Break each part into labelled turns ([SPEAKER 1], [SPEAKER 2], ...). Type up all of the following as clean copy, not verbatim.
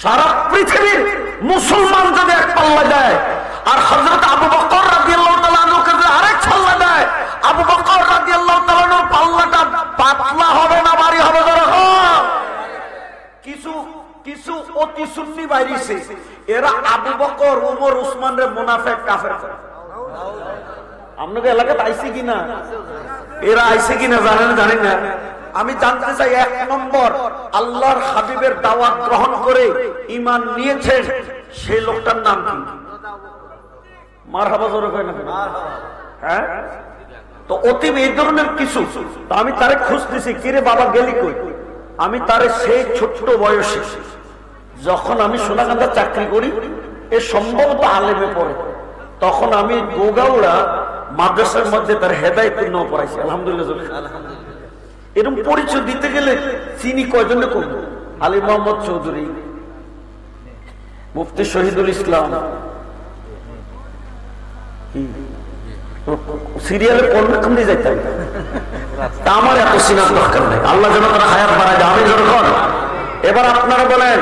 [SPEAKER 1] সারা পৃথিবীর মুসলমান যদি এক পাল্লা দেয় আর হযরত আবু বকর রাদিয়াল্লাহু তাআলা আনহুকে যদি আরেক পাল্লা দেয়, আবু বকর রাদিয়াল্লাহু তাআলা আনহুর পাল্লাটা পাতলা হবে না ভারী হবে? কিছু কিছু অতি সুন্নি বাইরেছে, এরা আবু বকর ওমর উসমানের মুনাফিক কাফের করে। আপনাদের এলাকাতে আইছে কিনা, এরা আইছে কিনা জানেন না। আমি জানতে চাই, এক নম্বর, আল্লাহর হাবিবের দাওয়াত গ্রহণ করে ঈমান নিয়েছেন সেই লোকটার নাম কি? মারহাবা জোরে কয় না? হ্যাঁ, তো অতি এই ধরনের কিছু। তো আমি তারে খুঁজতেছি, কিরে বাবা গেলি কই? আমি তারে সেই ছোট্ট বয়সে, যখন আমি সোনাকান্দা চাকরি করি, এ সম্ভবত আলেমে পড়ে, তখন আমি গোগাউড়া মাদ্রাসার মধ্যে তার হেদায়েতুন নূর পড়াইছি। আলহামদুলিল্লাহ। এরকম পরিচয় দিতে গেলে চিনি কয়জনে করব? আলী মোহাম্মদ চৌধুরী, মুফতি শহীদুল ইসলাম, সিরিয়ালে কোন রকম দিয়ে যাইতে হবে, তা আমার এত চিনার দরকার নেই। আল্লাহ যেন তারা হায়াত বাড়ায় দেয়। আমি যখন এবার আপনারা বলেন,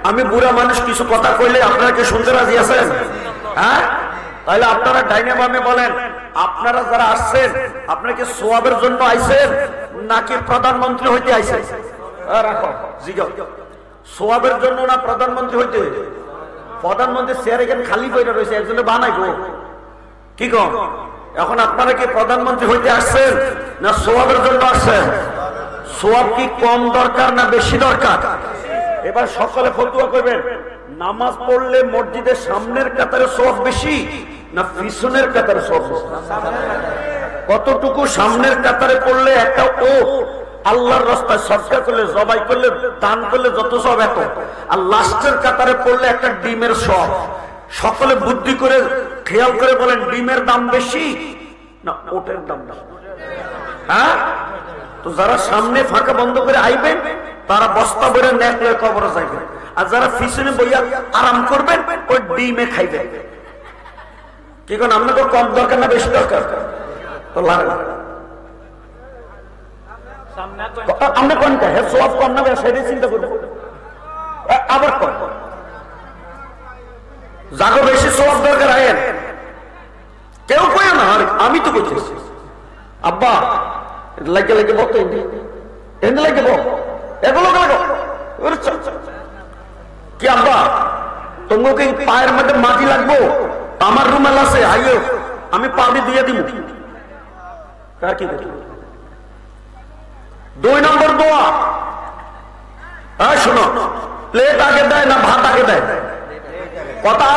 [SPEAKER 1] আমি বুড়া মানুষ, কিছু কথা কইলে আপনারা কি শুনতে রাজি আছেন? হ্যাঁ, তাহলে আপনারা ডাইনে বামে বলেন, আপনারা যারা আসছেন, আপনারা কি সোয়াবের জন্য আইছেন নাকি প্রধানমন্ত্রী হইতে আইছেন? রাখো জিগাও, সোয়াবের জন্য না প্রধানমন্ত্রী হইতে? প্রধানমন্ত্রী চেয়ার এখানে খালি বইটা রয়েছে, একজনে বানাইবো কি কম? এখন আপনারা কি প্রধানমন্ত্রী হইতে আসছেন না সোয়াবের জন্য আসছেন? সোয়াব কি কম দরকার না বেশি দরকার? এবার সকলে ফতোয়া করবেন, নামাজ পড়লে মসজিদের সামনের কাতারে সোয়াব বেশি না পিছনের কাতারে সোয়াব বেশি? কতটুকু সামনের কাতারে পড়লে একটা ও আল্লাহর রাস্তায় সদকা করলে, জবাই করলে, দান করলে যত সব এত, আর লাস্টের কাতারে পড়লে একটা ডিমের সব। সকলে বুদ্ধি করে খেয়াল করে বলেন, ডিমের দাম বেশি না ওটের দাম বেশি? হ্যাঁ, তো যারা সামনে ফাঁকা বন্ধ করে আইবেন তারা বস্তা ভরে নেক লয়ে কবরে যাইবেন, আর যারা পিছনে বইয়া আরাম করবেন ওই ডিমে খাইবেন। কি কোন আপনাদের কম দরকার না বেশি দরকার? তো লাগে আমরা কোনটা হ্যাঁ সব কম না সেটাই চিন্তা করবো। আবার কম যাকে বেশি সব দরকার আয়েন কেউ কয় না, আমি তো করতেছি। আব্বা লাগে লাগে বলতো এনে লাগে বল এগুলো কি আব্বা তোমাকে পায়ের মধ্যে মাটি লাগবো? আমার রুমাল আছে, আইও আমি পাউডি দিয়ে দিব। কার কি করতে? 2 নম্বর দোয়া, শোনো, প্লেট আগে দেয় না ভাত আগে দেয়? কথা,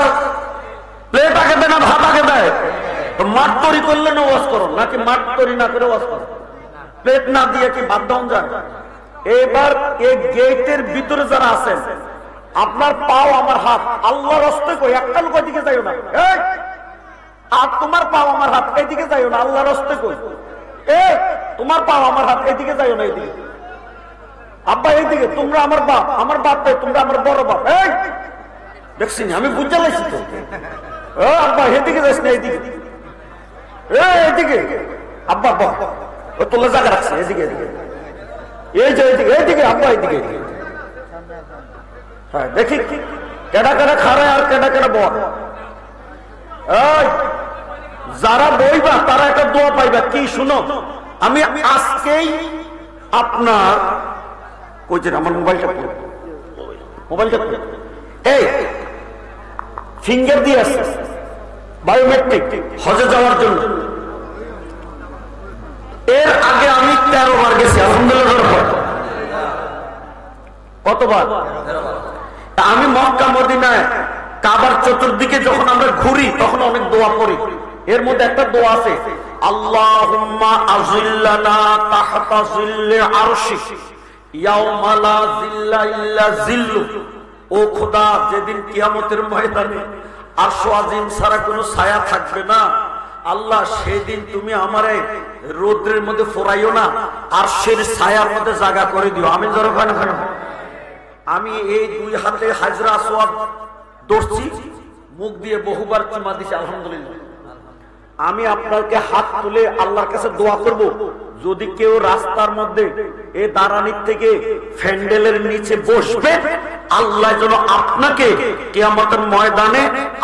[SPEAKER 1] প্লেট আগে দেয় না ভাত আগে দেয়? তো মাঠ তৈরি করলে না ওয়াজ করো, নাকি মাঠ তৈরি না করে ওয়াজ করো? প্লেট না দিয়ে কি ভাত দেওয়া যায়? এবার এই গেটের ভিতরে যারা আছেন, আপনার পাও আমার হাত, আল্লাহর হস্তে কই একটা লোক এদিকে যাইও না, আর তোমার পাও আমার হাত এদিকে যাইও না, আল্লাহর হস্তে কই তোমার পাও আমার হাত এদিকে যাইও না, এদিকে আব্বা এইদিকে, তোমরা আমার বাপ, আমার বাপ তোমরা আমার বড় বাপ। দেখছি আমি বুঝতে লাগছি তো, আব্বা এদিকে যাইস না, এইদিকে এইদিকে আব্বা বাপ ও তোলা জায়গা রাখছে, এদিকে এদিকে এই যে এইদিকে এইদিকে আব্বা এইদিকে। হ্যাঁ, দেখি কেডা কেডা খারায় আর কেডা কেডা বল। যারা বইবা তারা একটা দোয়া পাইবা। কি শুনো, আমি আজকেই আপনার কইছেন আমার মোবাইলটা এই ফিঙ্গার দিয়ে আসছে বায়োমেট্রিক হজে যাওয়ার জন্য। এর আগে আমি 13 বার গেছি, আলহামদুলিল্লাহ। কতবার? আমি মক্কা মদিনায় কাবার চতুর্দিকে যখন আমরা ঘুরি তখন অনেক দোয়া করি। এর মধ্যে একটা দোয়া আছে, আল্লাহুম্মা আযিল্লানা তাহতা যিল্লি আরশিক ইয়াওমা লা যিল্লা ইল্লা যিল্লু। ও খোদা, যেদিন কিয়ামতের ময়দানে আরশ আজিম ছাড়া কোনো ছায়া থাকবে না, আল্লাহ সেদিন তুমি আমারে রোদ্রের মধ্যে ফোরাইও না, আরশের ছায়ার মধ্যে জায়গা করে দিও। আমি যখন আমি এই 2 হাতে হাজরা আসওয়াদ ধরছি, মুখ দিয়ে বহুবার চুমা দিছি, আলহামদুলিল্লাহ। আমি আপনাকে হাত তুলে আল্লাহর কাছে দোয়া করব, যদি কেউ রাস্তার মধ্যে এই দাঁড়ানির থেকে ফ্যান্ডেলের নিচে বসবে, আল্লাহ যেন আপনাকে কিয়ামতের ময়দানে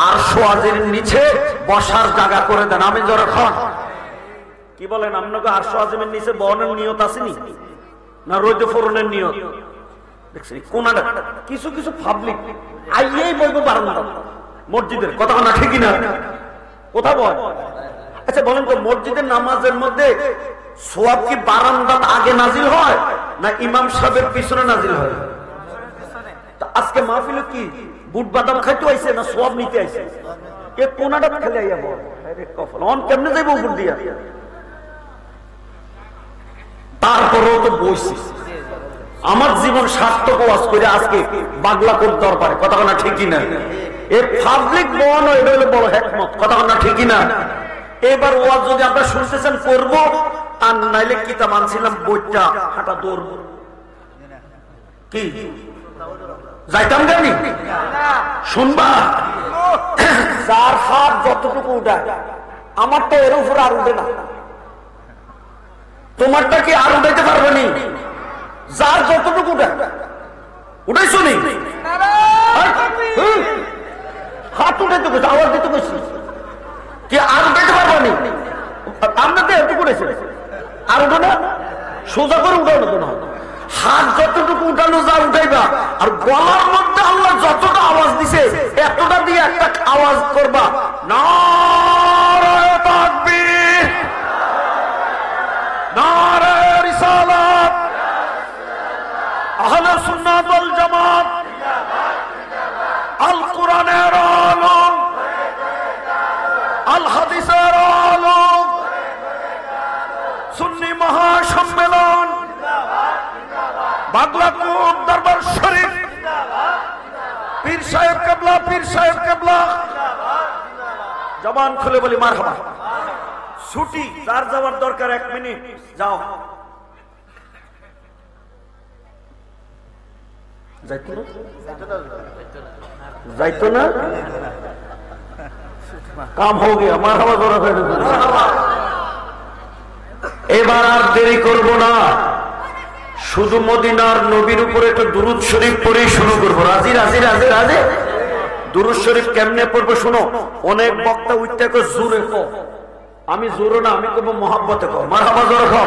[SPEAKER 1] আরশ আজিমের নিচে বসার জায়গা করে দেন। আমি যখন কি বলেন, আপনাকে আরশ আজিমের নিচে বহনের নিয়ত আসেনি না রোদে ফোরনের নিয়ত? দেখছেন কোনটা? কিছু কিছু পাবলিক আইয়েই বলবো বারান্দা মসজিদের কথা না, ঠিকই না? কোথা বল? আচ্ছা বলেন তো, মসজিদের নামাজের মধ্যে সোয়াব কি বারান্দাত আগে নাজিল হয় না ইমাম সাহেবের পিছনে নাজিল হয়? আজকে মাহফিলে কি বুট বাদাম খাইতে আইছে না সোয়াব নিতে আইছে? এ কোনটা খেলে আইয়া বল? আরে কফল অন কেমনে যাইব উপর দিয়া? তারপরেও তো বইছি আমার জীবন সার্থক ওয়াজ করে আজকে বাগলা করতে দরকার, কথা না ঠিকই না? এর পাবলিক বন এটা হলো বড় হিকমত, কথা না ঠিকই না? এবার ওয়াজ যদি আমরা শুনতেছেন করব, আর নাইলে কিতাব আনছিলাম বইটা হাঁটা দৌড় কি যাইতাম জানি শুনবা। যার হাত যতটুকু উঠায় আমারটা এর উপর আর উঠে না, তোমারটা কি আর উঠাইতে পারবে নি? যার যতটুকু উঠায় উঠাইছো নি? হাত উঠাইতে গেছে, আওয়াজ দিতে গেছি কি আর উঠাইতে পারবে নি? আমরা তো এতটুকু উঠেছে আর উঠো না, সোজা করে উঠাও না। তোমার হাত যতটুকু উঠানো যা উঠাইবা, আর গলার মধ্যে আল্লাহ যতটা আওয়াজ দিছে এতটা দিয়ে একটা আওয়াজ করবা, নারায়ে তাকবীর, নারায়ে রিসালাত, আহলে সুন্নাত ওয়াল জামাত, আল কোরআনের আলম, আল হাদিসের আলম, সুন্নি মহাসম্মেলন, বাগলাকোট দরবার শরীফ, পীর সাহেব কেবলা, পীর সাহেব কেবলা, জবান খুলে বলি মারহাবা। ছুটি যার যাওয়ার দরকার 1 মিনিট যাও। যাইতো না, কাম হো গিয়া মারহাবা জোরে করে। এবার আর দেরি করব না, শুধু মদিনার নবীর উপরে একটু দুরূদ শরীফ পড়ে শুরু করবো। রাজি রাজি রাজি রাজি? দুরূদ শরীফ কেমনে পড়বো শুনো। অনেক বক্তা উঠতে কো জোরে কো, আমি জোরে না, আমি কব মহাব্বতে কো, মারহাবা জোরে কো।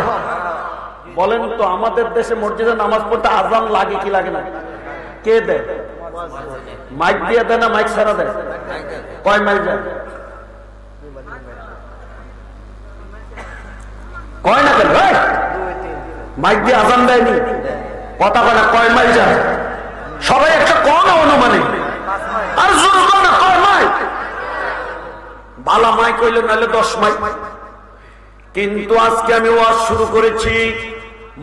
[SPEAKER 1] বলেন তো আমাদের দেশে মসজিদে নামাজ পড়তে আযান লাগে কি লাগে না? কে দেয়? মাইক দিয়ে দেয় না মাইক ছাড়া দেয়? কয় মাইল যায়? কয় না কেন? মাইক দিয়ে আজান দেয়নি, কথা বলে কয় মাইল যায়? সবাই একটা কম অনুমানে, আর জোর না কয় মাইল? বালা মাইক হইলে নাহলে 10 মাইল। কিন্তু আজকে আমি ওয়াজ শুরু করেছি,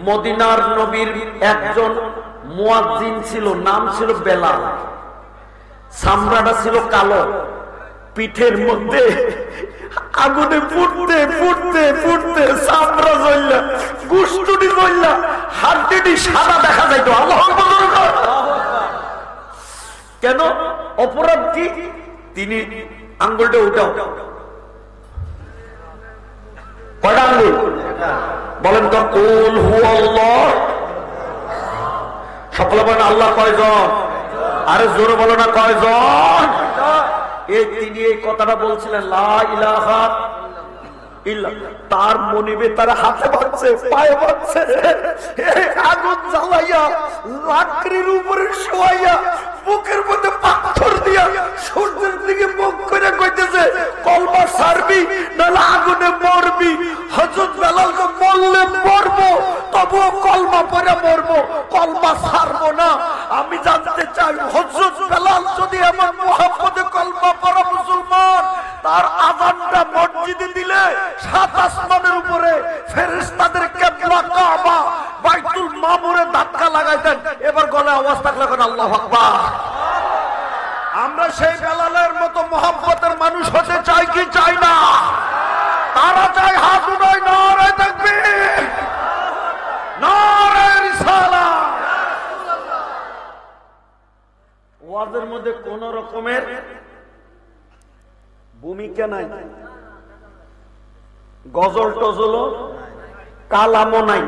[SPEAKER 1] মদিনার নবীর একজন মুয়াজ্জিন ছিল, নাম ছিল বেলাল। চামড়াটা ছিল কালো, পিঠের মধ্যে আগুনে ফুটতে ফুটতে ফুটতে চামড়া জ্বললা, গুষ্ঠুটি জ্বললা, হাড্ডিটি সাদা দেখা যাইতো। আল্লাহু আকবার। কেন? অপরাধ কি? তিনি আঙ্গুলটা উঠাও, কয়টা আঙ্গুল বলেন তো? কুল হুয়াল্লাহ। সকলে বলেন আল্লাহ কয়জন? আরে জোরে বলো না কয়জন? তিনি এই কথাটা বলছিলেন, লা ইলাহা ইল্লাল্লাহ। তার মনিবে তার হাতে বাঁধছে, পায়ে বাঁধছে, আগুন জ্বালাইয়া লাকড়ির উপরে শোয়াইয়া বুকের মধ্যে পাথর দিয়া সূর্যের দিকে মুখ করে কইতেছে, কলমা ছাড়বি নাহলে আগুনে মরবি। হযরত বেলালকে বললে মরবো, তবুও কলমা পড়ে মরবো, কলমা ছাড়বো না। আমি জানতে চাই, হযরত বেলাল যদি আমার মুহাম্মদে কলমা পড়া মুসলমান, তার আযানটা মসজিদে দিলে 7 আসমানের উপরে ফেরেশতাদের কিবলা কাবা বাইতুল মামুরে ধাক্কা লাগাইতেন। এবার গলায় আওয়াজ থাকলে কোন আল্লাহু আকবার। আমরা সেই বেলালের মতো মুহাম্মতের মানুষ হতে চাই কি চাই না? তারা চাই হাত উঠায়, নারে তাকবীর, নারে রিসালাত। ওয়াজের মধ্যে কোন রকমের ভূমিকা নাই। গজল টজল কালামও নাই,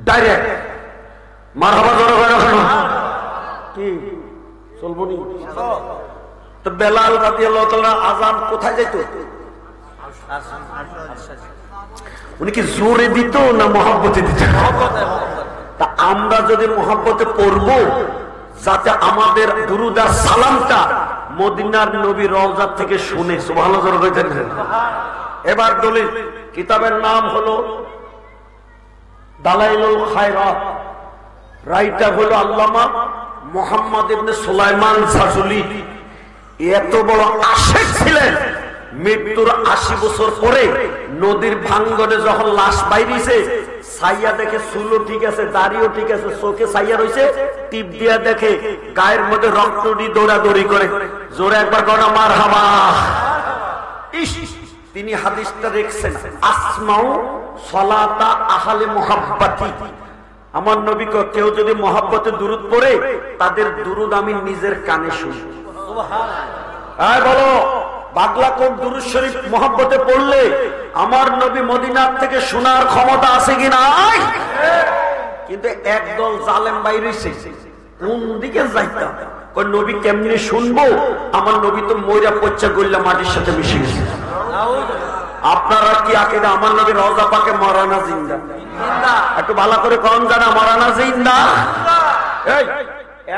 [SPEAKER 1] ডাইরেক্ট মারহাবা জোরে হয় না কি চলবো নি? তো বেলাল রাদিয়াল্লাহু তাআলা আযান কোথায় যাইতো? উনি কি জোরে দিত না মহব্বতে দিত? তা আমরা যদি মহব্বতে পড়বো, যাতে আমাদের দুরুদ আর সালামটা মদিনার নবী রওজা থেকে শুনে। সুবহানাল্লাহ জোরে কইতেন। এবার দলিল কিতাবের নাম হলো দালাইলুল খায়রাত, রাইটার হলো আল্লামা মুহাম্মদ ইবনে সুলাইমান জাজুলি। এত বড় আশিক ছিলেন, মৃত্যুর 80 বছর পরে নদীর ভাঙ্গনে যখন লাশ বাইরেছে, ছাইয়া দেখে চুলও ঠিক আছে, দাড়িও ঠিক আছে, চোখে ছাইয়া রয়েছে, টিপ দিয়া দেখে গায়ের মধ্যে রক্ত দিয়ে দৌড়াদৌড়ি করে। জোরে একবার গনা মারহাবা। তিনি হাদিসটা দেখছেন, আসমাউ সালাতা আহলে মুহাব্বতি, আমার নবী কেউ যদি মহব্বতে দুরুদ পড়ে, তাদের দুরুদ আমি নিজের কানে শুনি। সুবহানাল্লাহ। বলো বাগলা কোন দুরুদ শরীফ মহব্বতে পড়লে আমার নবী মদিনার থেকে শোনার ক্ষমতা আছে কি নাই? কিন্তু একদল জালেম বাইরেছে, কোন দিকে যাইতাম কোন নবী কেমনে শুনবো? আমার নবী তো ময়রা পচ্চা গল্লা মাটির সাথে মিশে গেছে। আপনারা কি আকিদা আমার নবী রওজা পাকে মরানা জিন্দা? একটু ভালো করে কম জানা মরানা জিন্দা। এই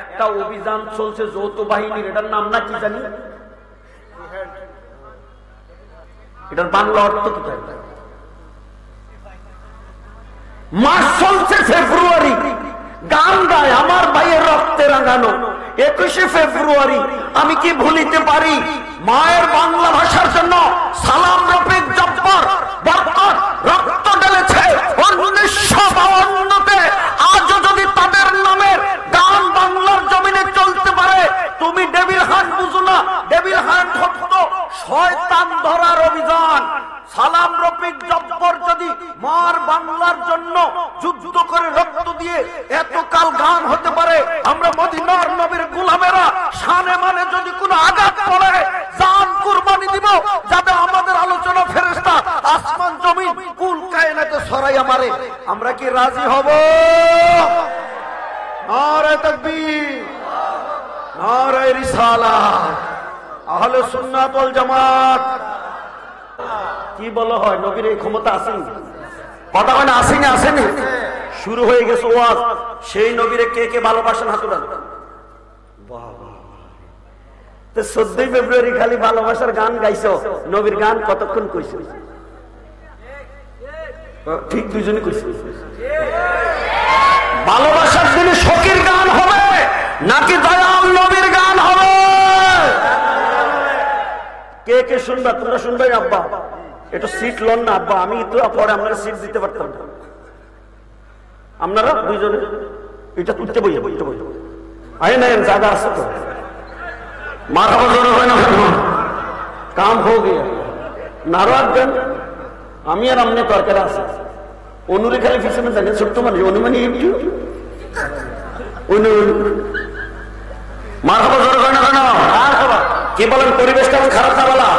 [SPEAKER 1] একটা অভিযান চলছে যৌথ বাহিনীর, এটার নাম না কি জানি? এটার বাংলা অর্থ কি? মাস চলছে ফেব্রুয়ারি, গান গায় আমার ভাইয়ের রক্তে রাঙানো 21শে ফেব্রুয়ারি। আমি কি ভুলিতে পারি মায়ের বাংলা ভাষার জন্য সালাম রফিক জব্বার বরকত রক্ত ঢেলেছে 1952-তে। আজও যদি তাদের নামের গান বাংলার জমিনে চলতে পারে, তুমি ডেভিল হান্ট বুঝো না? ডেভিল হান্ট হতো শয়তান ধরার অভিযান। সালাম রফিক জব্বর যদি মার বাংলার জন্য যুদ্ধ করে রক্ত দিয়ে এতকাল গান হতে পারে, আমরা মদিনার নবীর গোলামেরা শানে মানে যদি কোনো আঘাত করে জান কুরবানি দিব, যাতে আমাদের আলোচনা ফেরেশতা আসমান জমিন কুল কায়নাতে ছড়াইয়া মারে। আমরা কি রাজি হব? নারে তাকবীর, নারে রিসালাত, আহলে সুন্নাত ওয়াল জামাত। কি বলা হয় নবীর এই ক্ষমতা আসেনি? কথা মানে আসেনি? আসেনি। শুরু হয়ে গেছে ওয়াজ। সেই নবীরে কে কে ভালোবাসেন হাত উঠান। 14 ফেব্রুয়ারি খালি ভালোবাসার গান গাইছো, নবীর গান কতক্ষণ কইছো? ঠিক দুইজনে কইছো। ভালোবাসার দিনে শোকের গান হবে নাকি দয়াল নবীর গান হবে? কে কে শুনবা? তোমরা শুনবে? আব্বা একটু সিট লন না আব্বা, আমি তো পরে আপনারা সিট দিতে পারতাম। আপনারা দুইজনে এটা তুলতে বইয়ে বইতে বই আয় না, জায়গা আছে তো। মারহাবা জোরে হয় না? কাম হো গিয়া নারাজ দেন। আমি আর আমনে তরকারি আছে, অনুরে খালি পিছনে জানে ছোট্ট মানে অনুমানি একটু মারহাবা জোরে হয় না কেন? কি বলেন? পরিবেশ কেমন খারাপ না বলা?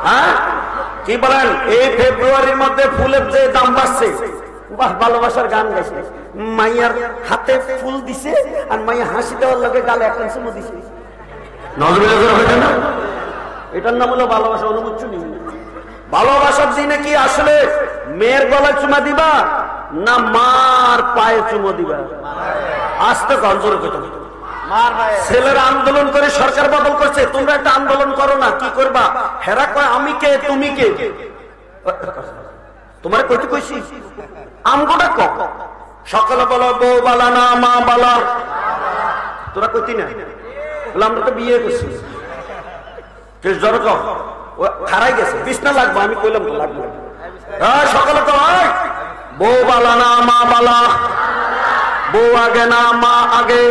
[SPEAKER 1] হ্যাঁ কি বলেন? এই ফেব্রুয়ারির মধ্যে ফুলের যে দাম বাড়ছে, বাহ ভালোবাসার গান গাইছে, মাইয়ার হাতে ফুল দিছে আর মাইয়া হাসি দেওয়ার লগে গালে একটা চুমু দিছে। এটার নাম হলো ভালোবাসা। অনুমোচন নেই। ভালোবাসার দিনে কি আসলে মেয়ের গলায় চুমা দিবা না মার পায়ে চুমো দিবা? আসতে গঞ্জরে কইতে ছেলেরা আন্দোলন করে সরকার বদল করছে, তোমরা একটা আন্দোলন করো না। কি করবা? হেরা কয় আমি কে তুমি কে? তোমার কইতে কইছি আমগোটা ক সকালে বলো বউ বালা না মা বালা, তোরা কইতি না? বলে আমরা তো বিয়ে করছি। জ্বর ক খারাই গেছে, বিছনা লাগবো। আমি কইলাম তো লাগবো। সকালে তো বউ বালা না মা বালা, বউ আগে না মা আগে,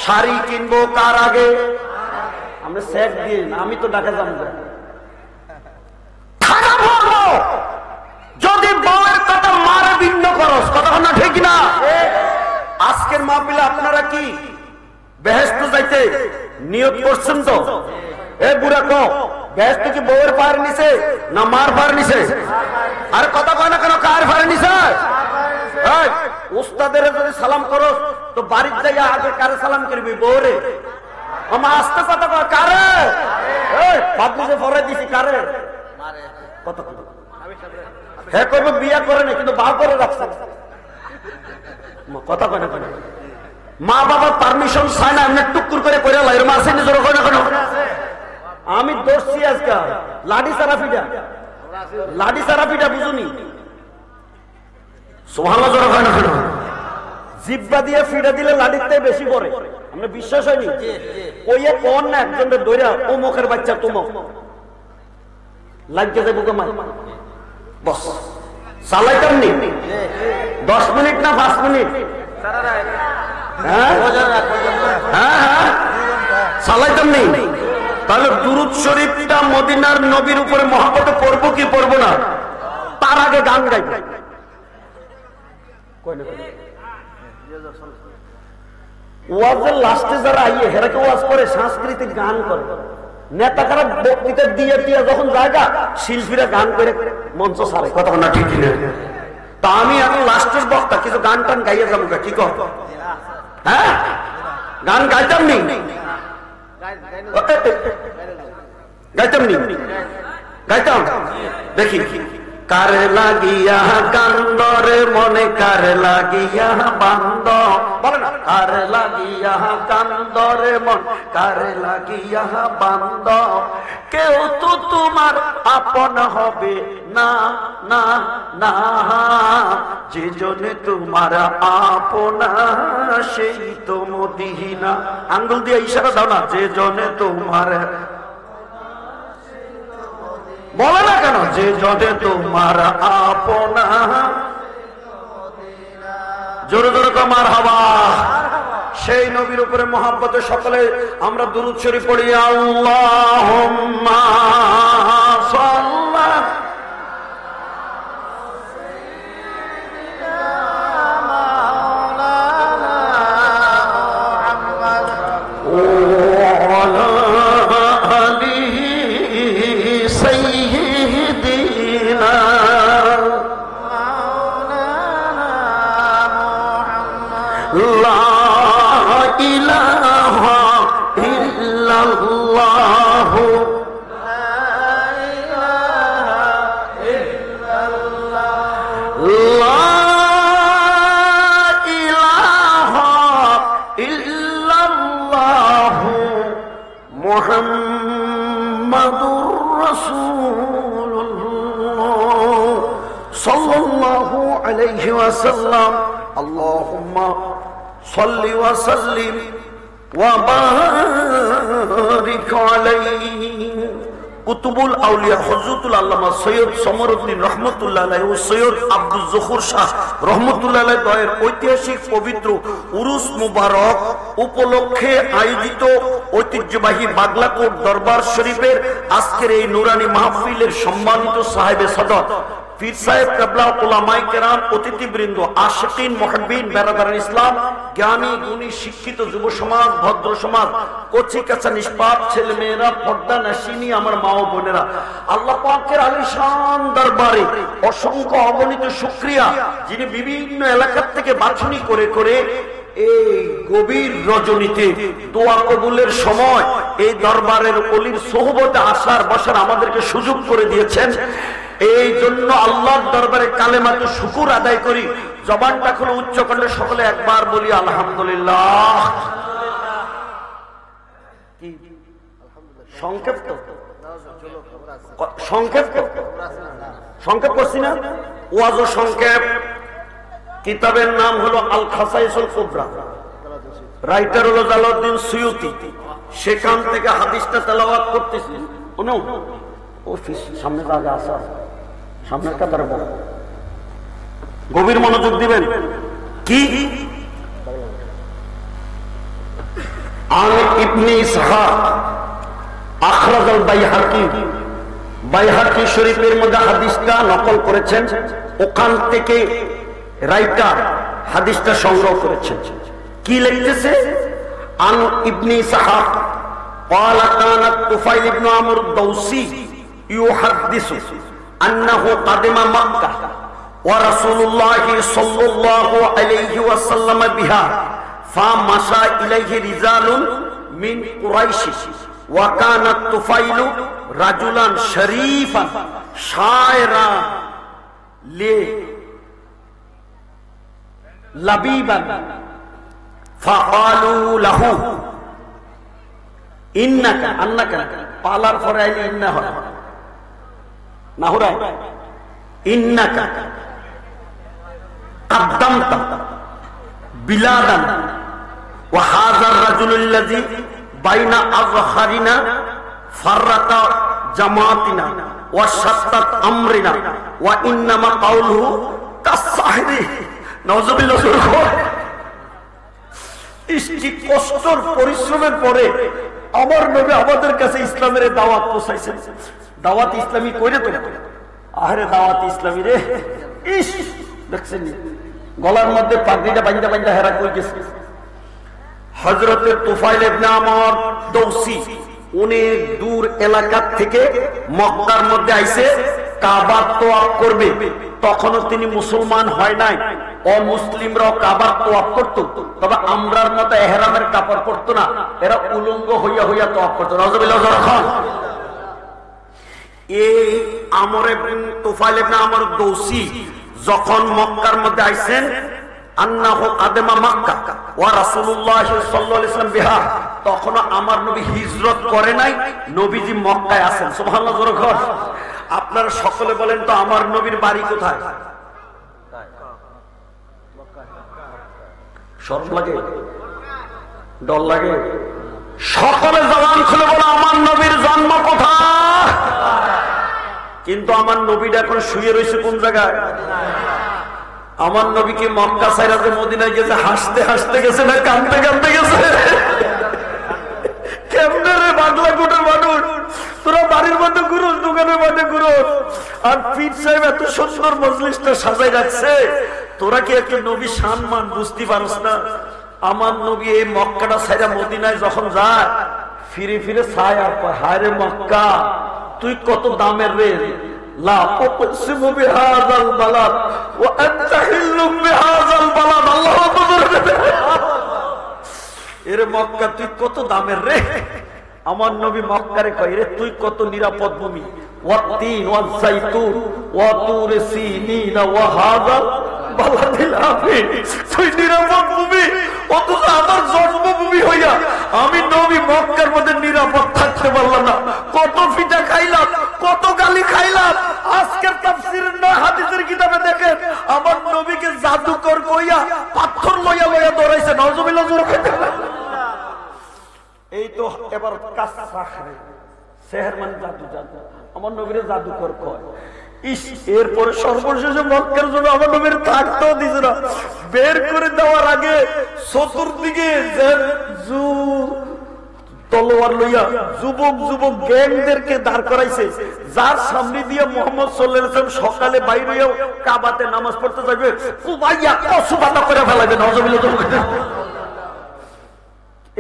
[SPEAKER 1] শাড়ি কিনবো কার আগে? আমরা সেট দিয়ে আমি তো ঢাকা যাবো। যদি বউয়ের কথা মারে ভিন্ন করস, কথা না ঠিক না? আজকের মাহফিলে আপনারা কি বেহেশত যাইতে নিয়ত করছেন তো? এ বুড়া কো বেহেশত কি বউয়ের পায়ের নিচে না মার পায়ের নিচে? আর কথা কয় না কেন? কার পায়ের নিচে? উস্তাদের যদি সালাম করো তো বাড়ির যাইয়া আগে কারে সালাম করবি? বউরে। আমার আস্তে কথা কয়, কারে? বাদলিতে পরে দিছি, কারে? কথা কথা হ্যাঁ করবো, বিয়া করে না কিন্তু বা করে রাখছে। কথা কয় না কেন? মা বাবা পারমিশন চায় না, এমনি টুকুর করে করে এরম আছে নিজের কয় না কেন? আমি দর্শি আজকে লাডি সারাফিটা, লাডি সারাফিটা বুঝুনি? সুবহানাল্লাহ জোরে কয় না কেন? জিব্বা দিয়ে ফিডা দিলে লাডিতে বেশি পড়ে, আমরা বিশ্বাস হয়নি? কইয়ে কোন না একজনের দইরা ও মুখের বাচ্চা তুমক লাগিয়ে যাবো মা বস চালাইতাম নি 10 মিনিট না 5 মিনিট? হ্যাঁ হ্যাঁ চালাইতাম নি। তাহলে দুরূদ শরীফটা মদিনার নবীর উপরে মহব্বতে পড়বো কি পড়বো না? তার আগে গান গাইব। ওয়াজের লাস্টে যারা আইয়ে হেরাকে ওয়াজ করে সাংস্কৃতিক গান করে, নেতাকারা বক্তৃতা দিয়ে দিয়ে যখন জায়গা শিল্পীরা গান করে মঞ্চ ছাড়ে। কথা না ঠিক না? তা আমি এখন লাস্টের বক্তা, কিছু গান টান গাইয়ে যাবো কি কর? হ্যাঁ গান গাইতাম নি, গাইতাম নি, গাইতাম। দেখি কারে লাগিয়া কান্দরে মনে কারে লাগিয়া বান্দ, বলে না কারে লাগিয়া কান্দরে মন কারে লাগিয়া বান্দ, কেউ তো তোমার আপন হবে না না না, যে জনে তোমার আপনা সেই তো মদিনা। আঙ্গুল দিয়ে ইশারা দাও না, যে জনে তোমার, বলে না কেন? যে জনে তোমার আপনা, জোরে জোরে কমার হাওয়া। সেই নবীর উপরে মহব্বতে সকলে আমরা দুরূদ শরীফ পড়ি। আল্লাহুম্মা সাল্লি মুহাম্মাদুর রাসূলুল্লাহ সাল্লাল্লাহু আলাইহি ওয়াসাল্লাম। আল্লাহুম্মা সাল্লি ওয়া সাল্লিম ওয়া বারিক আলাইহি। কুতুবুল আউলিয়া হযরতুল আল্লামা সৈয়দ সমরউদ্দিন রহমাতুল্লাহ আলাইহি ও সৈয়দ আব্দুল জহুর শাহ রহমাতুল্লাহ আলাইহি দয়ের ঐতিহাসিক পবিত্র উরুস মুবারক উপলক্ষে আয়োজিত ঐতিহ্যবাহী বাগলাকোট দরবার শরীফের আজকের এই নুরানি মাহফিলের সম্মানিত সাহেবে সদর পীর সাহেব কেবলা, উলামায়ে কেরাম, অতিথিবৃন্দ, আশিকিন, মুহিব্বিন, বেরাদারান ইসলাম, জ্ঞানী গুণী শিক্ষিত যুব সমাজ, ভদ্র সমাজ, কচি কাঁচা নিষ্পাপ ছেলে মেয়েরা, পর্দা নাশিনী আমার মা ও বোনেরা, আল্লাহ পাকের আলিশান দরবারে অসংখ্য অগণিত শুকরিয়া, যিনি বিভিন্ন এলাকা থেকে বাছনি করে করে এই গভীর রজনীতে দোয়া কবুলের সময় এই দরবারের অলির সোহবতে আসার বসার আমাদেরকে সুযোগ করে দিয়েছেন। এই জন্য আল্লাহর দরবারে কালেমাতে শুকর আদায় করি। জবানটা খুলে উচ্চ করলে সকলে একবার বলি আলহামদুলিল্লাহ। সংক্ষেপ তো, সংক্ষেপ তো, সংক্ষেপ করছি না? ওয়াজ ও সংক্ষেপ। কিতাবের নাম হলো আল খাসাইসুল কুবরা, রাইটার হলো জালালউদ্দিন সুয়ুতি। সেখান থেকে হাদিসটা তেলাওয়াত করতেছি। অফিস সামনে জায়গা আছে, সামনের কাতারে বড়, গভীর মনোযোগ দিবেন। কি আন ইবনে ইসহাক আখরাজ আল বাইহাকি, বাইহাকি শরীফের মধ্যে হাদিসটা নকল করেছেন। ওখান থেকে রাইটার হাদিসটা সংগ্রহ করেছেন। কি লিখতেছে? আন ইবনে ইসহাক قال كان الطفيل بن عمرو الدوسي يحدث أنه قدم مكة ورسول الله صلى الله عليه وسلم بها فمشى إليه رجال من قريش وكان الطفيل رجلا شريفا شاعرا لبيبا فقالوا له إنك পালার পরে আইলে ইন্না হয় না হরাই إنك قدمت بلادا وهذا الرجل الذي بين أظهرنا فرق جماعتنا وشتت أمرنا وإنما قوله كالساحر نعوذ بالله কষ্টর পরিশ্রমের পরে আমার নবী আমাদের কাছে ইসলামের দাওয়াত পৌঁছাইছেন। দাওয়াত ইসলামী কইরে তো আরে দাওয়াত ইসলামী রে ইস দেখছেন গলার মধ্যে পাগড়িটা বাঁধা বাঁধা হেরা কই গেছে। হযরতে তুফাইল ইবনে আমর দৌসি অনেক দূর এলাকা থেকে মক্কার মধ্যে আইছে কাবা তওয়াফ করবে। তখনও তিনি মুসলমান হয় নাই, অমুসলিমরাও কাবা তওয়াফ করত, তবে আমরার মতো ইহরামের কাপড় পরতো না, এরা উলঙ্গ হইয়া হইয়া তওয়াফ করত। নাউযুবিল্লাহ খান এই আমর ইবনে তুফাইল ইবনে আমর দৌসি যখন মক্কার মধ্যে আইছেন আন্নাহু কাদেমা মক্কা ওয়া রাসূলুল্লাহ সাল্লাল্লাহু আলাইহি ওয়াসাল্লাম বিহা, তখন আমার নবী হিজরত করে নাই, নবীজি মক্কায় আছেন। সুবহানাল্লাহ জোরে কর। আপনারা সকলে বলেন তো আমার নবীর বাড়ি কোথায়? শরম লাগে, ডর লাগে? সকলে জবান খুলে বলো আমার নবীর জন্ম কোথায়? কিন্তু আমার নবীটা এখন শুয়ে রয়েছে কোন জায়গায়? আমার নবীকে মক্কা ছাইরা যে মদিনায় গেছে হাসতে হাসতে গেছে না কাঁদতে কাঁদতে গেছে? কেমনে রে বাংলা কোটের মানুষ, তোরা বাড়ির মধ্যে ঘুরোস, দোকানের মধ্যে ঘুরোস, আর পীর সাহেব এত সুন্দর মজলিসটা সাজাই রাখছে, তোরা কি একটু নবী সম্মান বুঝতে পারস না? আমার নবী এই মক্কাটা ছাইরা মদিনায় যখন যায় ফিরে ফিরে ছায় আর কয় হায় রে মক্কা তুই কত দামের রে, লা উকসিমু বিহাযাল বালাদ ওয়া আনতা হিল্লুম বিহাযাল বালাদ। আল্লাহু আকবার। এরে মক্কা তুই কত দামের রে। আমার নবী মক্কারে কয় রে তুই কত নিরাপদ ভূমি, ওয়াতিন ওয়াজ যাইতুন ওয়া তুর সিনিন ওয়া হাযাল বালাদিল আমিন, তুই নিরাপদ ভূমি, অথচ আমার জন্মভূমি হইয়া আমি নবী মক্কার মধ্যে নিরাপদ থাকতে পারলাম না। কত পিঠা খাইলাম, কত গালি খাইলাম। আজকের তাফসীরের 9 হাদিসের কিতাবে দেখেন আমার নবীকে জাদুকর কইয়া পাথর লইয়া লইয়া দৌড়াইছে। নাউজুবিল্লাহ জোরে কইতে। এই তো এবার কাসা খায় সেহের মানে জাদু, জাদু আমার নবীরে জাদুকর কয়। এরপরে সর্বশেষে মক্কার জন্য আমার নবীর থাকতেও দিছে না। বের করে দেওয়ার আগে চতুর্দিকে তলোয়ার লইয়া যুবক যুবক গ্যাংদেরকে দাঁড় করাইছে, যার সামনে দিয়ে মুহাম্মদ সাল্লাল্লাহু আলাইহি ওয়াসাল্লাম সকালে বাইরে হইয়া কাবাতে নামাজ পড়তে যাবে কুবাইয়া কসুবাতা করে ফেলাবে। নাউজুবিল্লাহ।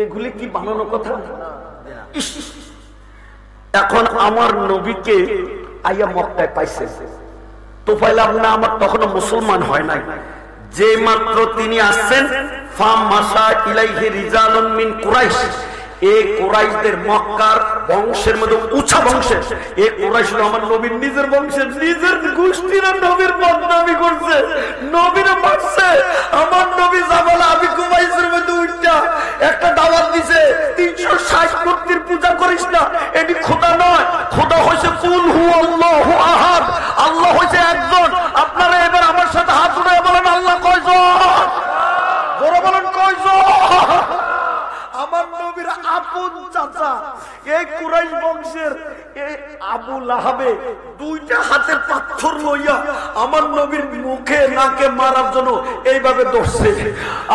[SPEAKER 1] এগুলি কি বানানো কথা? এখন আমার নবীকে আইয়া মক্কায় পাইছে তুফাইল ইবনে আমর তখনও মুসলমান হয় নাই। যে মাত্র তিনি আসছেন ফাম মাসা ইলাইহি রিজালুন মিন কুরাইশ, এই কুরাইশদের মক্কার বংশের মধ্যে উঁচা বংশের, এই কুরাইশ আমার নবীর নিজের বংশের, নিজের গোষ্ঠীরা নবীর বদনামি করছে, নবীরে মারছে। আমার নবী জামাল আবি কুবাইসের মধ্যে উঠা একটা দাওয়াত দিছে 360 মূর্তির পূজা করিস না, এটি খোদা নয়, খোদা হইছে কুল হু আল্লাহু আহাদ, আল্লাহ হইছে একজন। আপনারা এবার আমার সাথে হাত উঠায় বলেন আল্লাহ কয়জন? জোরে বলেন কয়জন? আমার নবীর আপন চাচা এই কুরাইশ বংশের এই আবু লাহাবে দুইটা হাতের পাথর লইয়া আমার নবীর মুখে নাকে মারার জন্য এইভাবে ধরছে।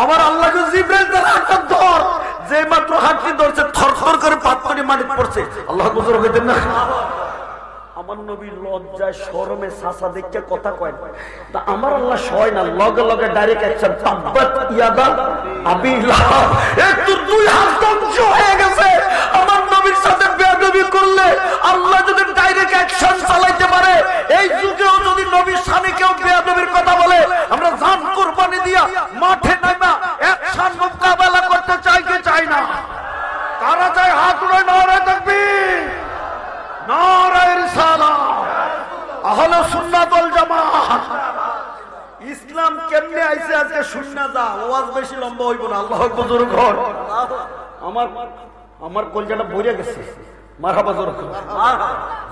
[SPEAKER 1] আমার আল্লাহকে জিবরাইল দ্বারা একটা ধর, যে মাত্র হাতটি ধরছে থরথর করে পাথরে মাটিতে পড়ছে। আল্লাহ বুঝর হইতেন না। আমার নবীর লজ্জায় শরমে সাসা দেখে কথা কয় তা আমার আল্লাহ সয় না, লগে লগে ডাইরেক্ট অ্যাকশন, তাব্বাত ইয়াদা আবি লাহাব, একটু দুই হাত ধ্বংস হয়ে গেছে। আমার নবী করলে আল্লাহ যদি ডাইরেক্ট অ্যাকশন চালাইতে পারে, এই যুগেও যদি নবীর শানে কেউ বেয়াদবির কথা বলে, আমরা জান কুরবানি দিয়া মাঠে নাইমা অ্যাকশন মোকাবেলা করতে চাই কি চাই না? কারা চাই? হাত উড়ায় নারায়ে তাকবীর, নারায়ে রিসালাত, আহলে সুন্নাত ওয়াল জামাত। ইসলাম কেমনে আইছে আজকে শুননা যা, ওয়াজ বেশি লম্বা হইব না। আল্লাহু আকবার জোরে কর। আমার কলজাটা ভরে গেছে। মারহাবা জোরে কর।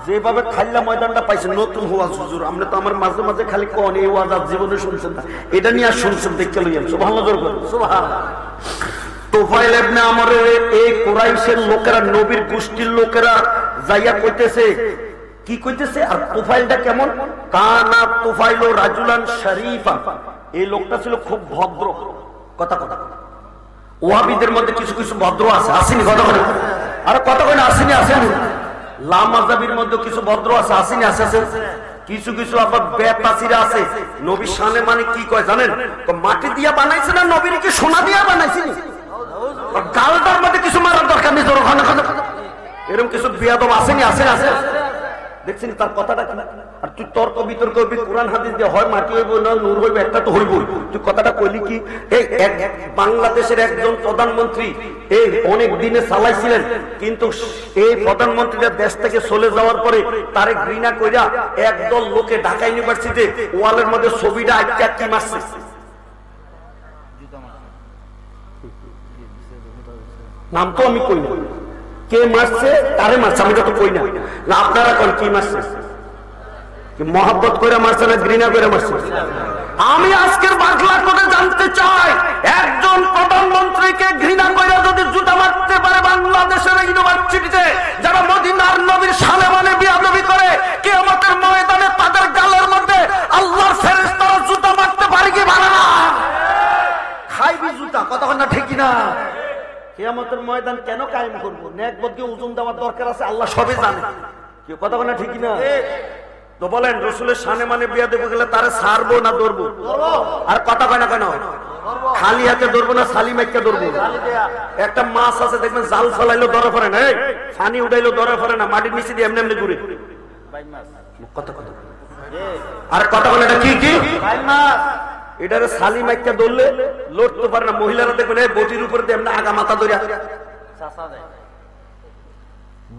[SPEAKER 1] যেভাবে খাইলা ময়দানটা পাইছে নতুন ওয়াজ হুজুর, আপনি তো আমার মাঝে মাঝে খালি কোন এই ওয়াজ আজ জীবনে শুনছেন না, এটা নিয়ে আর শুনছেন, দেখতে লইয়েন। সুবহানাল্লাহ জোরে কর। সুবহানাল্লাহ। তুফাইল ইবনে আমরের এই কুরাইশের লোকেরা, নবীর গোষ্ঠীর লোকেরা যাইয়া কইতেছে, কি কইতেছে? আর তুফাইলটা কেমন? কানা তুফাইল রাজুলান শরীফা, এই লোকটা ছিল খুব ভদ্র। কথা ওয়াহাবিদের মধ্যে কিছু কিছু ভদ্র আছে, আসেনি? কথা বলে আরে কথা কই না, আসেনি? আসেনি? লামাযাবির মধ্যে কিছু ভদ্র আছে, আসেনি? আছে আছে। কিছু কিছু আবার বেতাসিরা আছে। নবীর শানে মানে কি কয় জানেন? মাটি দিয়া বানাইছে না নবীর কি সোনা দিয়া বানাইছে? গালটার মধ্যে কিছু মারার দরকার নেই। এরকম কিছু বেয়াদব আসেনি? আছে আছে। দেখছেন তার কথাটা কি? আর তুই তর্ক বিতর্ক হইবি, কোরআন হাদিস দিয়ে হয় মাটি হইব না নূর হইব, একটা তো হইবই। তুই কথাটা কইলি কি? এই বাংলাদেশের একজন প্রধানমন্ত্রী এই অনেক দিনে চালাইছিলেন, কিন্তু এই প্রধানমন্ত্রীরা দেশ থেকে চলে যাওয়ার পরে তারে ঘৃণা কইরা একদল লোকে ঢাকা ইউনিভার্সিটিতে ওয়ালের মধ্যে ছবিটা আটকে কি মারছে। নাম তো আমি কই না, কে মারছে তারে মারছে, আমি তো কই না। আপনারা কোন কি মারছে? মহব্বত করে মারছে না ঘৃণা করে মারছে? আমি আজকের বাংলা করে জানতে চাই, একজন প্রধানমন্ত্রীকে ঘৃণা করে যদি জুতা মারতে পারে বাংলাদেশের ইউনিভার্সিটিতে যারা মদিনার নবীর শানে মানে বেয়াদবি করে, কিয়ামতের ময়দানে তাদের গালের মধ্যে আল্লাহর ফেরেশতারা জুতা মারতে পারে কি পারে না? খাইবি জুতা। কথা না ঠিক না? কিয়ামতের ময়দান কেন কায়েম করবো? নেকবদকে ওজন দেওয়ার দরকার আছে, আল্লাহ সবই জানে। কি কথা না ঠিক না? তো বলেন রসুলের শানে মানে বেয়াদবি গেলে তারে ছাড়বো না ধরবো? আর কথা কয় না কেন? খালি হাতে ধরবো না সালি মাইকে ধরবো? একটা মাছ আছে দেখবেন, জাল ফলাইলো ধরে পড়ে না, ছানি উঠাইলো ধরে পড়ে না, মাটির নিচে দিয়ে এমনি এমনি ঘুরে। কথা আর কথা বলে এটা কি কি? এটারে সালি মাইকা ধরলে লড়তে পারে না। মহিলারা দেখবেন এই বটির উপরে এমনি আগা মাথা ধরে,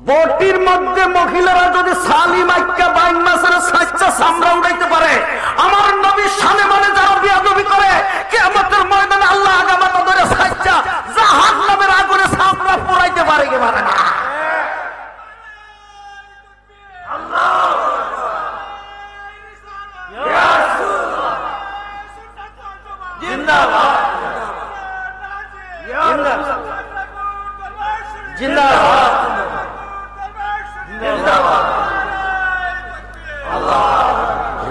[SPEAKER 1] বটির মধ্যে মহিলারা যদি সালি মাইকা বাইন মাছের সাচ্চা সামরা উঠাইতে পারে, আমার নবীর শানে মানে যারা বেয়াদবি করে কিয়ামতের ময়দানে আল্লাহ আগা মাথা ধরে সাচ্চা জাহান্নামের আগুনে সামরা পোড়াইতে পারে কি পারে না?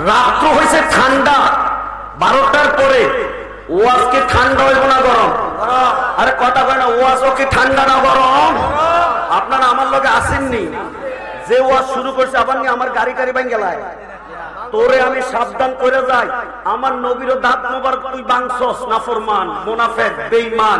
[SPEAKER 1] রাত্র হয়েছে ঠান্ডা, 12টার পরে। ওয়াজকে ঠান্ডা হইব না গরম? আরে কথা কয় না, ওয়াজও কি ঠান্ডা না গরম? আপনারা আমার লগে আসেননি, যে ওয়াজ শুরু করছে আবার নিয়ে আমার গাড়ি বাইন গেলায়। তোরে আমি সাবধান করে যাই, আমার নবীর দাঁত মোবারক তুই বাংছস, নাফরমান, মুনাফিক, বেঈমান।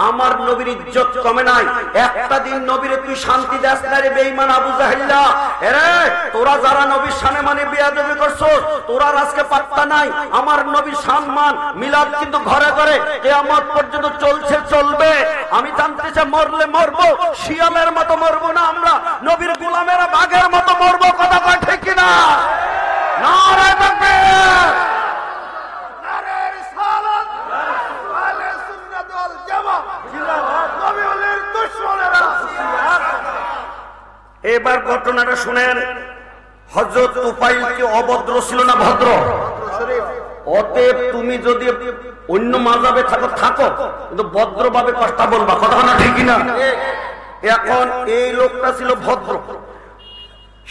[SPEAKER 1] আমার নবীর ইজ্জত কমে নাই। একটা দিন নবীরে তুই শান্তি দেস না রে বেঈমান আবু জাহেল্লা। এরে তোরা যারা নবীর শানে মানে বেয়াদবি করছস, তোরা আজকে পাত্তা নাই। আমার নবীর সম্মান মিলাদ কিন্তু ঘরে ঘরে কিয়ামত পর্যন্ত চলছে, চলবে। আমি জানতে চাই, মরলে মরবো, শিয়ালের মতো মরবো না, আমরা নবীর গোলামেরা বাঘের মতো মরবো। কথা কয় ঠিক কিনা? নারায়ে তাকবীর, নারায়ে রিসালাত, আহলে সুন্নাত ওয়াল জামাত, জিন্দাবাদ। নবী ওলির দুশমনেরা। এবার ঘটনাটা শুনেন। হযরত তুফাইল কি অভদ্র ছিল না ভদ্র? অতএব তুমি যদি অন্য মাযহাবে থাকো থাকো, কিন্তু ভদ্রভাবে কথা বলবা। কথা না ঠিক না? এখন এই লোকটা ছিল ভদ্র,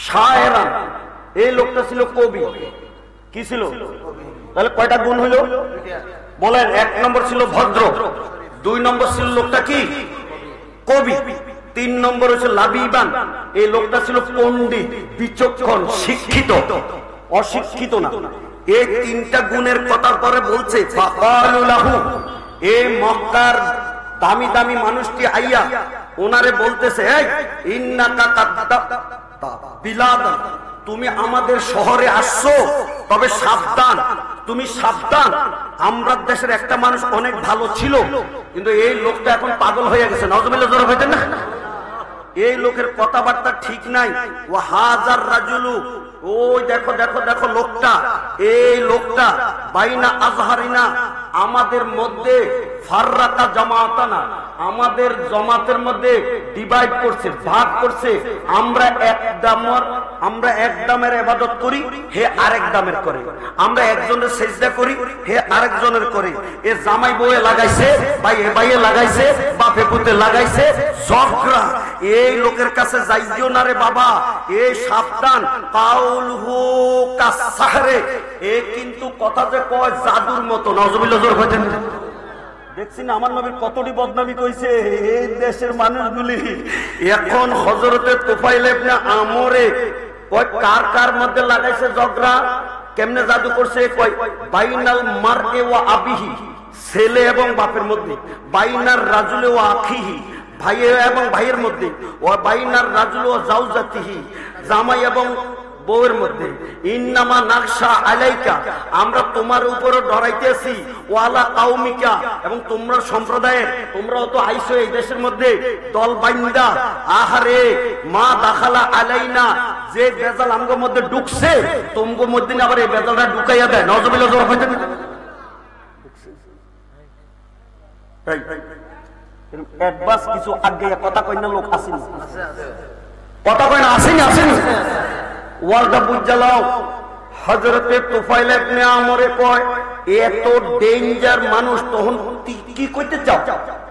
[SPEAKER 1] শায়েরান। এই লোকটা ছিল কবি। কি ছিল? তাহলে কয়টা গুণ হইল বলেন? 1 নম্বর ছিল ভদ্র, 2 নম্বর ছিল লোকটা কি? কবি, 3 নম্বর হচ্ছে লাবিবান। এই লোকটা ছিল পণ্ডিত, বিচক্ষণ, শিক্ষিত, অশিক্ষিত না। এই 3টা গুণের কথার পরে বলছে ফাকালু লাহু, এই মক্কার দামি দামি মানুষটি আইয়া ওনারে বলতেছে, এই ইন্নাকা কাদ্দাবতা বিলাদান, তুমি আমাদের শহরে আসছো, তবে সাবধান, তুমি সাবধান। আমরা দেশের একটা মানুষ অনেক ভালো ছিল, কিন্তু এই লোকটা এখন পাগল হয়ে গেছে। নাউজুবিল্লাহ, জোরে হইতেন না? এই লোকের কথাবার্তা ঠিক নাই। ও হাজার রাজুলু, ওই দেখো দেখো দেখো লোকটা, এই লোকটা বাইনা আজহারিনা, আমাদের মধ্যে ফাররাকা জামাতানা, আমাদের জমাতের মধ্যে ডিভাইড করছে, ভাগ করছে। আমরা এক দামের ইবাদত করি, হে আরেক দামের করে। আমরা একজনের সেজদা করি, হে আরেকজনের করে। এ জামাই বউয়ে লাগাইছে, ভাই এ ভাইয়ে লাগাইছে, বাপে পুতে লাগাইছে, ঝগড়া। এই লোকের কাছে যাইও না রে বাবা, এই সাবধান। কাউলহু কাসসাহরে, এ কিন্তু কথা যে কয় জাদুর মতো। নাউজুবিল্লাহ, জোরে হইতেন। দেখছেন আমার নবীর কতটি বদনামি কইছে এই দেশের মানুষগুলি। এখন হযরতে তুফাইল ইবনে আমরে কয় কার কার মধ্যে লাগাইছে ঝগড়া, কেমনে জাদু করছে, কয় বাইনাল মারকে ওয়া আবিহি, ছেলে এবং বাপের মধ্যে, বাইনার রাজুলে ওয়া আখিহি, ভাই এবং ভাইয়ের মধ্যে, ও বাইনার রাজুল ওয়া জাওজাতিহি, জামাই এবং বউয়ের মধ্যে। ইন্নামা নাকশা আলাইকা, আমরা তোমার উপরে ডরাইতেছি, ওয়ালা কাউমিকা, এবং তোমরা সম্প্রদায়ের, তোমরাও তো আইসো এই দেশের মধ্যে দল বাইন্দা। আহারে মা দাখালা আলাইনা, যে বেজাল আমগো মধ্যে ঢুকছে, তোমগো মধ্যে আবার এই বেজালটা ঢুকাইয়া দেয়। নাউজুবিল্লাহ, জোরে হইতেন না? একবার কিছু আগে কথা কই না, লোক আসেনি, কথা কই না, আসেনি আসেনি। ওয়ালটা বুঝালাও। হযরতে তুফাইল ইবনে আমরে কয় এত ডেঞ্জার মানুষ, তখন কি কইতে চাও?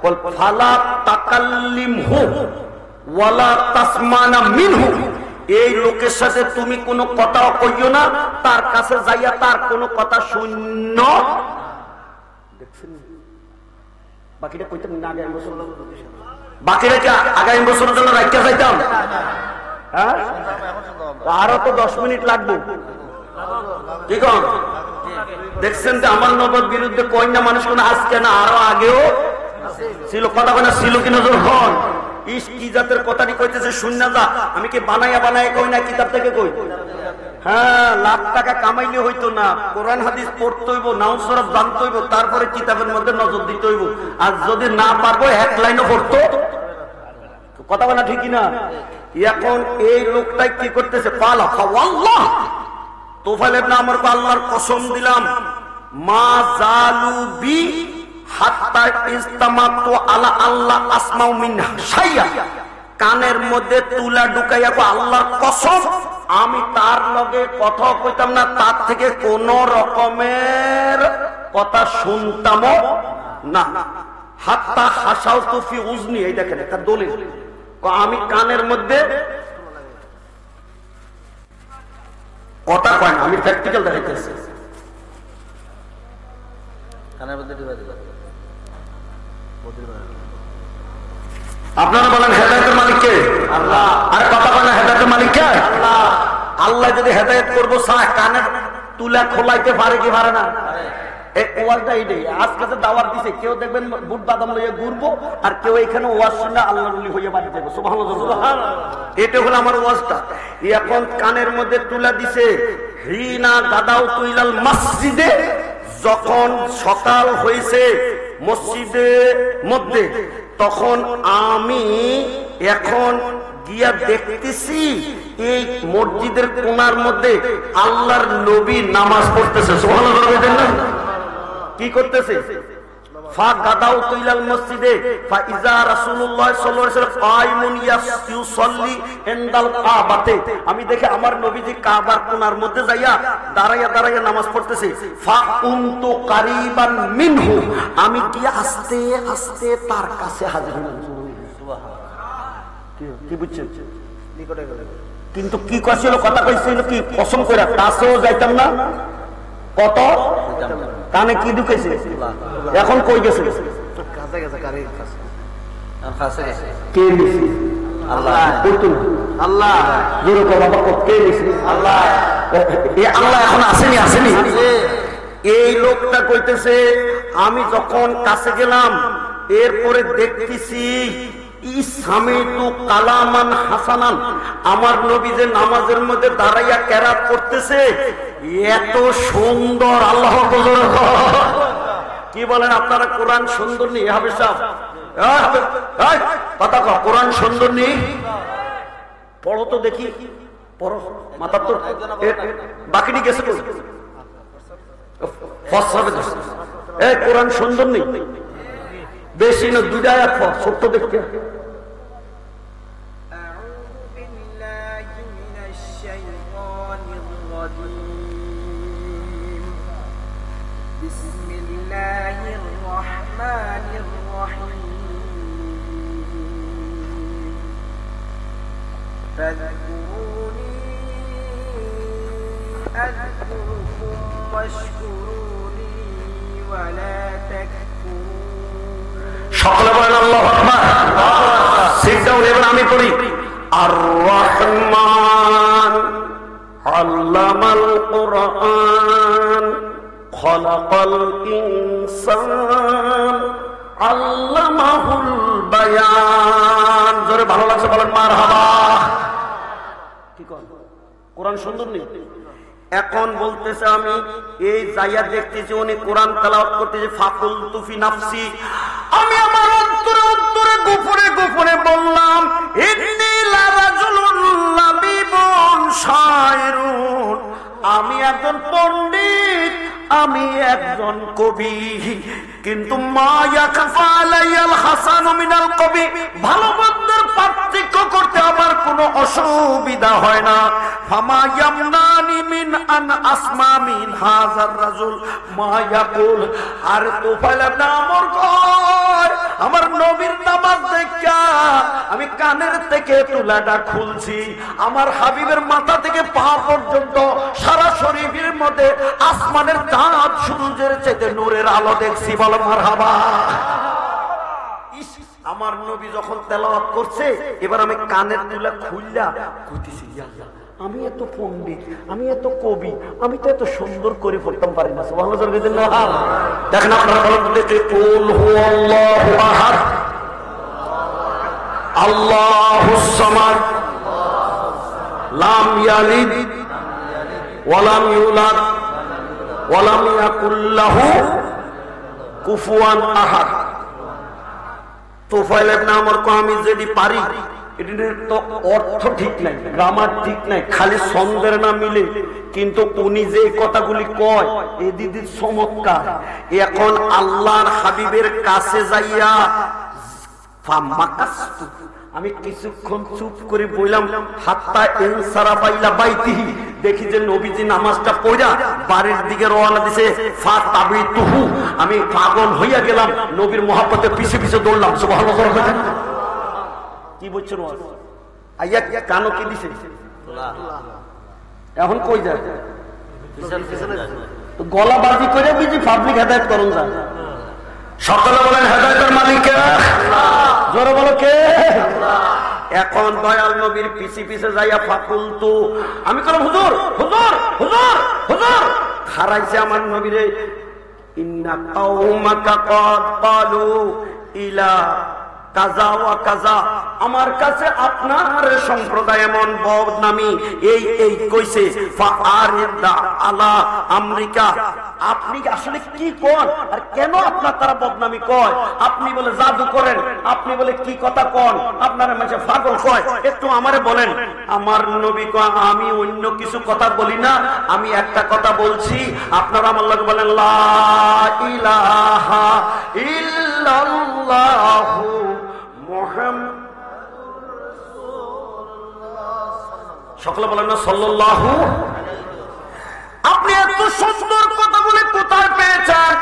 [SPEAKER 1] বল ফালা তাকাল্লিমহু ওয়ালা তাসমানা মিনহু, এই লোকের সাথে তুমি কোনো কথাও কইও না, তার কাছে যাইয়া তার কোনো কথা শূন্য। দেখছেন বাকিটা কইতে না, আগামী বছর বাকিটা কি আগামী বছরের জন্য রাখতে চাইতাম? হ্যাঁ, আরো তো 10 মিনিট লাগবে। কি কন দেখছেন যে আমার নবীর বিরুদ্ধে কইনা মানুষ কোন আজকে না, আরো আগেও ছিল। কথা কয় না ছিল কিনা জোর হন। ইস কি জাতের কথাটি কইতেছে শুননা যা। আমি কি বানাইয়া বানাইয়া কই না, কিতাব থেকে কই। হ্যাঁ, লাখ টাকা কামাইলে হইতো না, কোরআন হাদিস পড়তে হইব, নাউজ শরফ জানতে হইব, তারপরে কিতাবের মধ্যে নজর দিতে হইব। আর যদি না পারবো এক লাইনও পড়তো। কথা বলা ঠিকই না? এখন এই লোকটাই কি করতেছে, পালা আল্লাহ তুফাইল ইবনে আমর কো আল্লাহর কসম দিলাম, মা জালু বি হাত্তা ইস্তামাতু আলা আল্লাহ আসমাউ মিন শাইয়া, কানের মধ্যে তুলা ঢুকাইয়া কো আল্লাহর কসম আমি তার লগে কথা কইতাম না, তার থেকে কোন রকমের কথা শুনতামও না। হাত্তা হাসাউতু ফি উজনি, এই দেখেন একটা দলিল, আমি কানের মধ্যে কথা কয় না, আমি প্র্যাকটিক্যাল দেখাইতেছি। আপনারা বলেন হেদায়েতের মালিক কে? আল্লাহ। আরে কথা কয় না, হেদায়েতের মালিক কে? আল্লাহ। আল্লাহ যদি হেদায়েত করবো চায়, কানের তুলা খোলাইতে পারে কি পারে না? আজকে দাওয়াত দিছে, কেউ দেখবেন বুট বাদাম লইয়া ঘুরবো, আর কেউ এখানে ওয়াজ শুনে আল্লাহর ওলি হইয়া বাড়ি যাবে। সুবহানাল্লাহ, এটা হলো আমার ওয়াজটা। এখন কানের মধ্যে তুলা দিছে, হিনা গাদাউ তুইলাল মসজিদে, যখন সকাল হয়েছে মসজিদের মধ্যে, তখন আমি এখন গিয়া দেখতেছি এই মসজিদের কোণার মধ্যে আল্লাহর নবী নামাজ পড়তেছে। সুবহানাল্লাহ, কি করতেছে? আমি দেখে আমার নবীজি কাবার কোণার মধ্যে যাইয়া দাঁড়াইয়া দাঁড়াইয়া নামাজ পড়তেছে। আমি গিয়ে আস্তে আস্তে তার কাছে হাজির হলাম। কি বুঝছেন? কিন্তু কি কইছিল, কথা কইছিল কি, কসম করে কাছেও যাইতাম না, কত কানে কি ঢুকেছে, এখন কই গেছে? আল্লাহ এখন আসেনি, আসেনি। এই লোকটা কইতেছে আমি যখন কাছে গেলাম, এরপরে দেখতেছি ইসামিতু কালামান হাসানান, আমার নবী যে নামাজের মধ্যে দাঁড়াইয়া কেরাত করতেছে এত সুন্দর। আল্লাহ কি বলেন আপনারা? কোরআন সুন্দর নেই? হাফেজ সাহেব কথা কও, কোরআন সুন্দর নেই? পড়ো তো দেখি, পড়ো। মাথা তো বাকিটি গেছে কোরআন সুন্দর নেই, বেশি না, দুইটা আয়াত ছোট্ট দেখতে। সকলে বলেন আল্লাহু আকবার। Sit down. এবার আমি পড়ি। আর রহমান আল্লামাল কুরআন খলাকাল ইনসান আল্লামাহুল বায়ান। জোরে ভালো লাগছে বলেন মারহাবা। কি কর? কোরআন সুন্দর নেই? এখন বলতেছে আমি এই যাইয়া দেখতেছি উনি কোরআন তেলাওয়াত করতেছে। ফাকুল তুফি নাফসি, আমি আমার অন্তরে অন্তরে গোপনে গোপনে বললাম ইন্নী লারাজুলুন লাবিবুন শায়রুন, আমি একজন পণ্ডিত, আমি একজন কবি। কিন্তু মা ইয়াখফা আলাইয়াল হাসানু মিনাল কবি, ভালো মন্দের পার্থক্য করতে আমার কোনো অসুবিধা হয় না। ফামা ইয়ামনানি মিন আন আসমা মিন হাযার রাজুল মা ইয়াকুল। আর তুফাইল ইবনে আমর কয় আমার নবীর নামাজ দেখা আমি কানের থেকে তুলাটা খুলছি, আমার হাবিবের মাথা থেকে পা পর্যন্ত সারা শরীরের মধ্যে আসমানের চাঁদ সূর্যের চাইতে নূরের আলো দেখছি। বলো মারহাবা। আমার নবী যখন তেলাওয়াত করছে এবার আমি কানের তুলা খুললা কইতেছি আল্লাহ, আমি এত পণ্ডিত, আমি এত কবি, আমি তো এত সুন্দর করে পড়তাম পারি না। সুবহানাল্লাহ। দেখেন আপনারা বলেন দেখে কুল হুয়াল্লাহু আহাদ আল্লাহুস সামাদ লাম ইয়ালিদ ওয়া লাম ইউলাদ ওয়া লাম ইয়াকুল লাহু কুফুয়ান আহাদ। তুফাইল ইবনে আমর কো আমি যদি পারি, এটার তো অর্থ ঠিক নাই, গ্রামার ঠিক নাই, খালি ছন্দের না মিলে, কিন্তু উনি যে কথাগুলি কয় এই দিদির চমৎকার। এখন আল্লাহর হাবিবের কাছে যাইয়া আমি কিছুক্ষণ চুপ করে বললাম হাত্তা ইনসারা বাইলা বাইতিহি, দেখি যে নবীজি নামাজটা পড়া বাড়ির দিকে রওনা দিছে। ফাতাবিতুহু, আমি পাগল হইয়া গেলাম, নবীর মহব্বতে পিছে পিছে দৌড়লাম। সুবহানাল্লাহ। কি বলছেন? আইয়া কানো কি দিছে? এখন কই যায়? গলা বাজি করে বুঝি পাবলিক হেদায়েত করুন যায়। সকলে বলেন হেদায়েতের মালিক কে? জোরে বলো কে? এখন দয়াল নবীর পিছে পিছে যাইয়া ফাকুলতু, আমি কলাম হুজুর হুজুর হুজুর হুজুর। হারাইছে আমার নবীরে। ইন্না কাউমাকা কাদ ক্বালু ইলা কাজা ওয়া কাজা, আমার কাছে আপনার সম্প্রদায় এমন বদনামি এই কইছে। ফাআরিদা আলা আমেরিকা, আপনি আসলে কি কোন আর কেন আপনার তারা বদনামি কয়? আপনি বলে জাদু করেন, আপনি বলে কি কথা কোন, আপনার মাঝে পাগল কয়, একটু আমারে বলেন। আমার নবী কয় আমি অন্য কিছু কথা বলি না, আমি একটা কথা বলছি, আপনারা আমার লগে বলেন লা ইলাহা ইল্লাল্লাহু মুহাম্মাদুর রাসূলুল্লাহ। সকলে বলেন না সাল্লাল্লাহু। আপনি এত সুন্দর কথা বলে কোথায় পেয়েছেন?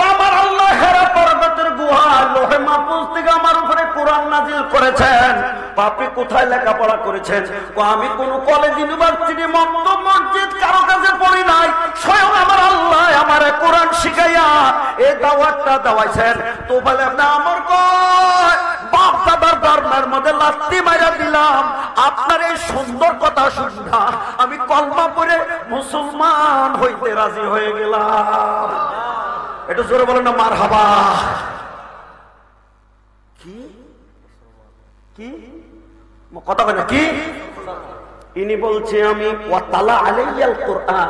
[SPEAKER 1] আমার আল্লাহ হেরা পর্বতের গুহা লোহে মাহফুজ থেকে আমার উপরে কোরআন নাজিল করেছেন। আপনি কোথায় লেখাপড়া করেছেন? আমি কোন কলেজ, ইউনিভার্সিটি, মক্তব, মসজিদ কারো কাছে পড়ি নাই, স্বয়ং আমার আল্লাহ আমার কোরআন শিখাইয়া এই দাওয়াতটা দেওয়াইছেন। তো বলে আপনি আমার কয় বাপ দাদার ধর্মের মধ্যে লাত্তি মাইরা দিলাম, আপনার এই সুন্দর কথা শুননা আমি কলমা পড়ে মুসলমান হইতে রাজি হয়ে গেলাম। এটা জোরে বলেন না মারহাবা। কি কি কথা বলে কি ইনি বলছে আমি ওয়াতালা আলাইয়াল কোরআন,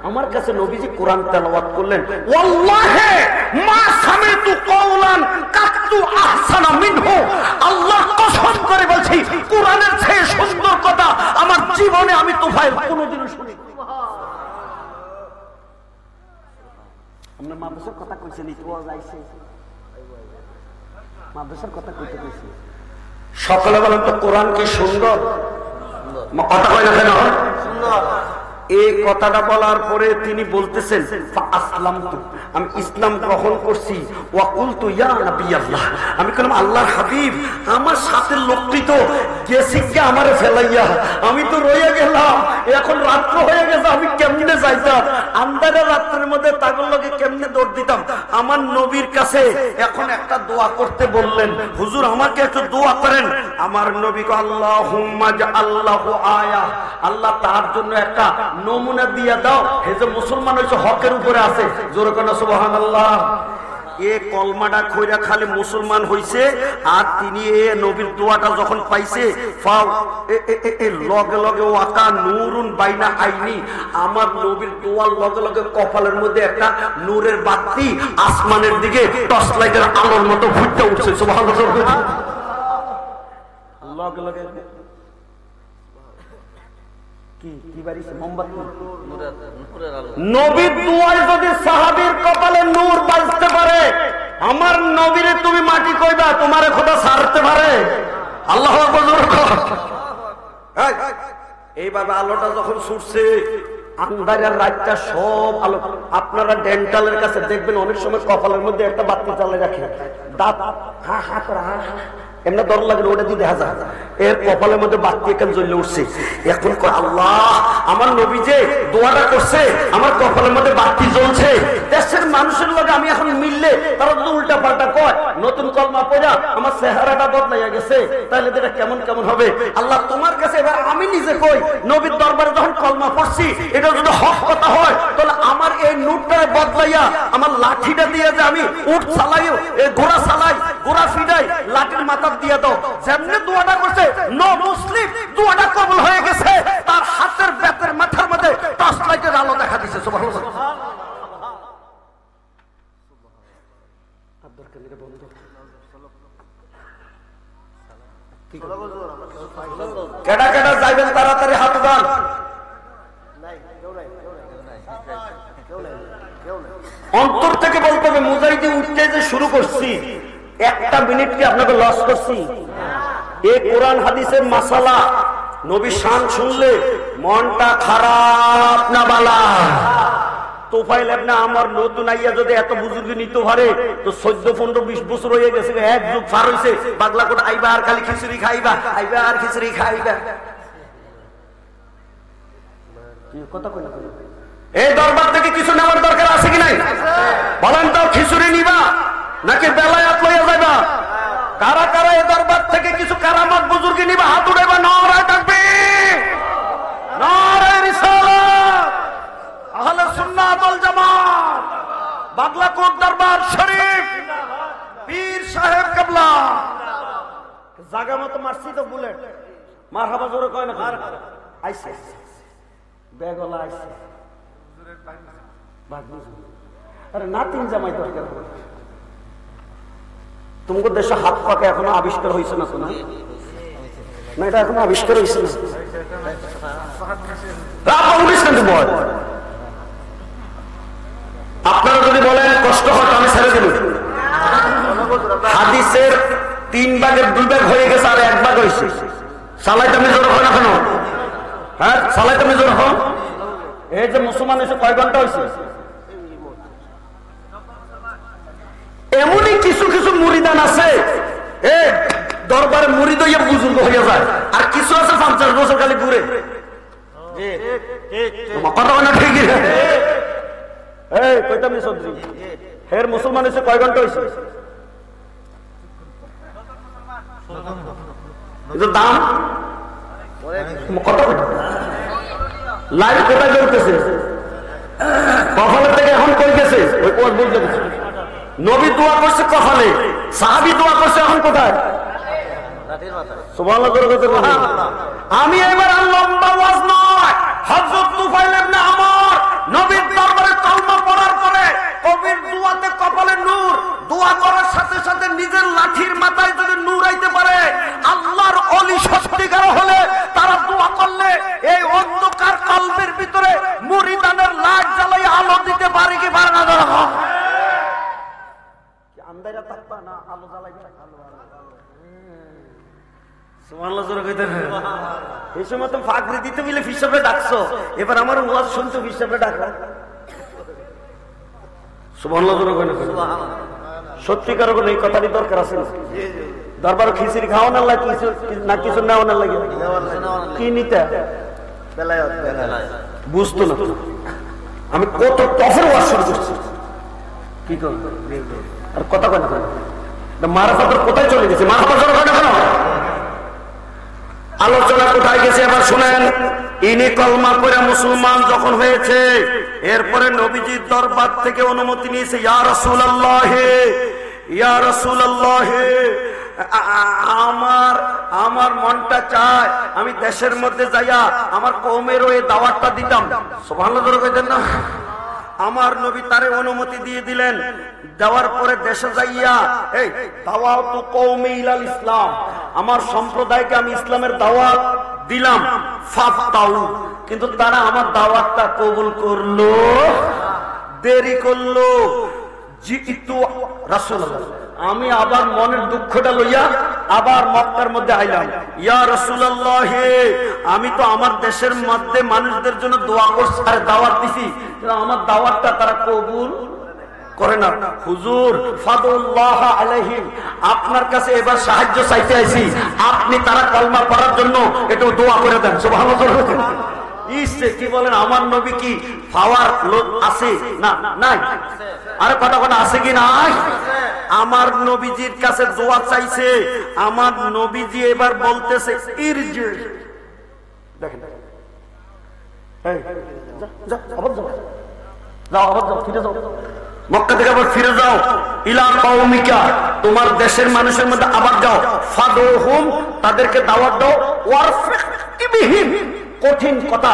[SPEAKER 1] আমার কাছে নবীজি কোরআন তেলাওয়াত করলেন, ওয়াল্লাহি মা সামিতু কওলান কাতু আহসানা মিনহু, আল্লাহ কসম করে বলছি কোরআনের চেয়ে সুন্দর কথা আমার জীবনে আমি তোফায়েল কোনোদিনও শুনি। আমরা মাদ্রাসার কথা কইছেন, ইতোয়া যাইছে মাদ্রাসার কথা কইতে কইছি। সকলে বলেন তো কোরআন কি সুন্দর? কথা কয় না কেন? এই কথাটা বলার পরে তিনি বলতেছেন আসলামতু, আমি ইসলাম গ্রহণ করছি, ওয়া কুলতু ইয়া নবিয়াল্লাহ, আমি বললাম আল্লাহর হাবিব আমার সাথে লোকটি তো গেছে কি আমারে ফেলাইয়া, আমি তো রয়ে গেলাম, এখন রাত্র হয়ে গেছে, আমি কেমনে যাইতাম আন্ধারে রাত্রের মধ্যে তাগর লগে কেমনে দৌড় দিতাম। আমার নবীর কাছে এখন একটা দোয়া করতে বললেন, হুজুর আমাকে একটু দোয়া করেন। আমার নবীকে আল্লাহুম্মা জাআল্লাহু আয়া, আল্লাহ তার জন্য একটা নমুনা দিয়া দাও, হে যে মুসলমান হয়েছে হকের উপরে আছে, জোরে কোন সুবহানাল্লাহ। এ কলমাটা কইরা খালি মুসলমান হইছে, আর তিনি এ নবীর দোয়াটা যখন পাইছে লগে লগে ওয়াকা নূরুন বাইনা আইনি, আমার নবীর দোয়ার লগে লগে কপালের মধ্যে একটা নূরের বাতি আসমানের দিকে টর্চ লাইটের আলোর মতো ফুটে উঠছে। সুবহানাল্লাহ। লগে লগে নবীর দোয়ায় যদি সাহাবীর কপালে নূর বাজতে পারে, আমার নবীরে তুমি মাটি কইবা তোমারে খোদা ছাড়তে পারে? আল্লাহু আকবার। এইভাবে আলোটা যখন ছুটছে, আন্ধারের রাতটা সব আলো। আপনারা ডেন্টালের কাছে দেখবেন অনেক সময় কপালের মধ্যে একটা বাতি চালিয়ে রাখে, দাঁত হা হা করে হা এমনি ডর লাগে, ওটা দিয়ে দেখা যায় এর কপালের মধ্যে বাতি এখানে জ্বলে উঠছে। এখন আল্লাহ আমার নবী যে দোয়াটা করছে, আমার কপালের মধ্যে বাতি জ্বলছে, দেশের মানুষের লগে আমি এখন মিললে তারা যদি উল্টা পাল্টা কয় নতুন কলমা পড়া আমার চেহারাটা বদলাইয়া গেছে, তাহলে এটা কেমন কেমন হবে। আল্লাহ তোমার কাছে এবার আমি নিজে কই, নবীর দরবারে যখন কলমা পড়ছি এটা যদি হক কথা হয়, তাহলে আমার এই নূরটা বদলাইয়া আমার লাঠিটা দিয়ে যে আমি উঠ চালাই, ঘোড়া চালাই, ঘোড়া ফিডাই, লাঠির মাথা দিয়ে দাও। যেমনি দোয়াটা করছে নো মুসলিম দোয়াটা কবুল হয়ে গেছে, তার হাতের বেতের মাথার মধ্যে টর্চ লাইটের আলো দেখা দিচ্ছে। সুবহানাল্লাহ। কেডা কেডা যাইবেন তাড়াতাড়ি হাত উঠান। অন্তর থেকে বলতে হবে, মুজাহিদে উঠতে যে শুরু করছি একটা মিনিট কি আপনাকে লস করছি? এই কোরআন হাদিসের মাসালা নবী শান শুনলে মনটা খারাপ না বালা? তোফাইল ইবনে আমর নতুন আইয়া যদি এত বুজুর্গ নিতে পারে, তো 14, 15, 20 বছর হয়ে গেছে, এক যুগ পার হইছে, বাগলা কোট আইবা আর খালি খিচুড়ি খাইবা, আইবা আর খিচুড়ি খাইবা। কথা কই না, এই দরবার থেকে কিছু নেওয়ার দরকার আছে কি নাই? বলেন তো, খিচুড়ি নিবা নাকি বেলায়াত লইয়া যাইবা? কারা কারা এই দরবার থেকে কিছু কারামত বুজুর্গ নিবা? হাত উঠাইবা। নারায়ে তাকবীর, নারায়ে রিসালাত, আহলে সুন্নাত ওয়াল জামাত, বাগলাকোট দরবার শরীফ, পীর সাহেব কেবলা। জায়গা মতো মারছি তো বুলেট, মারহাবা জোরে কয় না? আইছে বেগলা আইছে, আরে নাতিন জামাই দরকার। তোমাকে দেশে হাত পাকে এখনো আবিষ্কার হয়েছে না? শোনা না, এটা এখনো আবিষ্কার হয়েছে না। আপনারা যদি বলেন কষ্ট হয় আমি ছেড়ে দেব। হাদিসের 3 ভাগের 2 ভাগ হয়ে গেছে, আর 1 ভাগ হয়েছে। সালাইতে মেজর হয় না কেন? হ্যাঁ, সালাইতে মেজর হন। এই যে মুসলমান এসে কয় ঘন্টা হয়েছে? এমনই কিছু কিছু মুরিদান আছে দরবারে মুরিদ হইয়া বুজুর্গ হইয়া যায়, আর কিছু আছে 50 বছর খালি ঘুরে। কথা বলে ঠিক কইতাম সবজি। হের মুসলমান এসে কয় ঘন্টা হয়েছে? দাম কত? লাইভ কোথায় চলতেছে? কপালের থেকে এখন কই গেছে? ওই কোয়ার বলতে নবী দোয়া করছে কপালে, সাহাবী দোয়া করছে এখন কোথায়? সুবহানাল্লাহ করে কথা বলেন। আমি এবার আর লম্বা ওয়াজ নয়, হযরত তুফাইল ইবনে আমর নবীর দরবারে কালমা পড়ার পরে কবির দুয়াতে কপালে নূর, দোয়া করার সাথে সাথে নিজের লাঠির মাথায় যদি নূর আইতে পারে, আল্লাহর ওলি সত্যিকার হলে তারা দোয়া করলে এই অন্ধকার কলবের ভিতরে মুরিদানের লাইট জ্বালাই আলো দিতে পারে কি পারে না? কি আন্দাইরা থাকবা না আলো জ্বালাইতে? সুবহানাল্লাহ জোরে কইতে না। এই সময় তো ফাকরি দিতে বলে হিসাবে ডাকছো, এবার আমার ওয়াজ শুনতে হিসাবে ডাকবা। সুবহানাল্লাহ জোরে কইনা। সত্যিকার কোন এই কথাটি দরকার আছে না? দরবার খিচুড়ি খাওয়া না লাগে না কিছু নেওয়া না লাগে? কি নিতে বুঝতো না। আমি কত টফের ওয়াজ শুরু করছি, কি করব আর কথা কয় না। মারাফাতের কোথায় চলে গেছে? মারাফাত জোরে কয় না কেন? আলোচনা কোথায় গেছে এবার শুনেন। ইনি কলমা করে মুসলমান যখন হয়েছে, এরপরে নবীজির দরবার থেকে অনুমতি নিয়েছে, ইয়া রাসূলুল্লাহ, ইয়া রাসূলুল্লাহ, আমার মনটা চায় আমি দেশের মধ্যে যাইয়া আমার কওমেরও এই দাওয়াতটা দিতাম। সুবহানাল্লাহ কইতেন না? আমার নবী তারে অনুমতি দিয়ে দিলেন। দেওয়ার পরে দেশে যাইয়া এই দাওয়াতু কওমি ইলাল ইসলাম, আমার সম্প্রদায়কে আমি ইসলামের দাওয়াত দিলাম। ফাফতাউ, কিন্তু তারা আমার দাওয়াতটা কবুল করলো, দেরি করলো। জিতু রাসূলুল্লাহ, আমি আবার মনের দুঃখটা লইয়া আবার মক্কার মধ্যে আইলাম। ইয়া রাসূলুল্লাহ, আমি তো আমার দেশের মধ্যে মানুষদের জন্য দোয়া করছি আর দাওয়াত দিছি, কিন্তু আমার দাওয়াতটা তারা কবুল করে না। হুজুর ফাদুল্লাহ আলাইহিম, আপনার কাছে এবার সাহায্য চাইতে আইছি, আপনি তারা কলমা পড়ার জন্য একটু দোয়া করে দেন। সুবহানাল্লাহ। ইসে কি বলেন, আমার নবী কি পাওয়ার লোক আছে না? নাই। আরে কথা কথা আছে কি নাই? আমার নবীজির কাছে দোয়া চাইছে, আমার নবীজি এবার বলতেছে ইরজি, দেখেন মক্কা থেকে আবার ফিরে যাও, ইলা কওমিকা, তোমার দেশের মানুষের মধ্যে আবার যাও। ফাদুহুম, তাদেরকে দাওয়াত দাও। ওয়ারফিক বিহিম, কঠিন কথা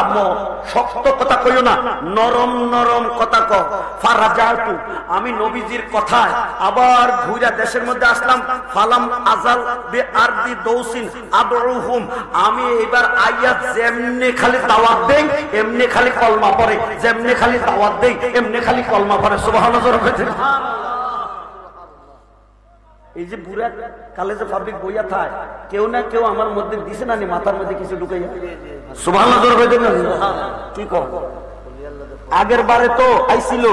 [SPEAKER 1] শক্ত কথা কইও না, নরম নরম কথা কও। ফারাজাতু, আমি নবীজির কথায় আবার ঘুরা দেশের মধ্যে আসলাম। ফালাম আজাল বে আরদি দৌসিন আদউহুম, আমি এবার আইয়া যেমনে খালি দাওয়াত দেই এমনি খালি কলমা পড়ে, যেমনি খালি দাওয়াত দেই এমনি খালি কলমা পড়ে। সুবহানাল্লাহ। এই যে বুড়া কালে যে পাবলিক বইয়া থায়, কেউ না কেউ আমার মধ্যে দিছে না, মাথার মধ্যে কিছু ঢুকাইয়া। সুবহানাল্লাহ। কি কর, আগের বারে তো আইছিল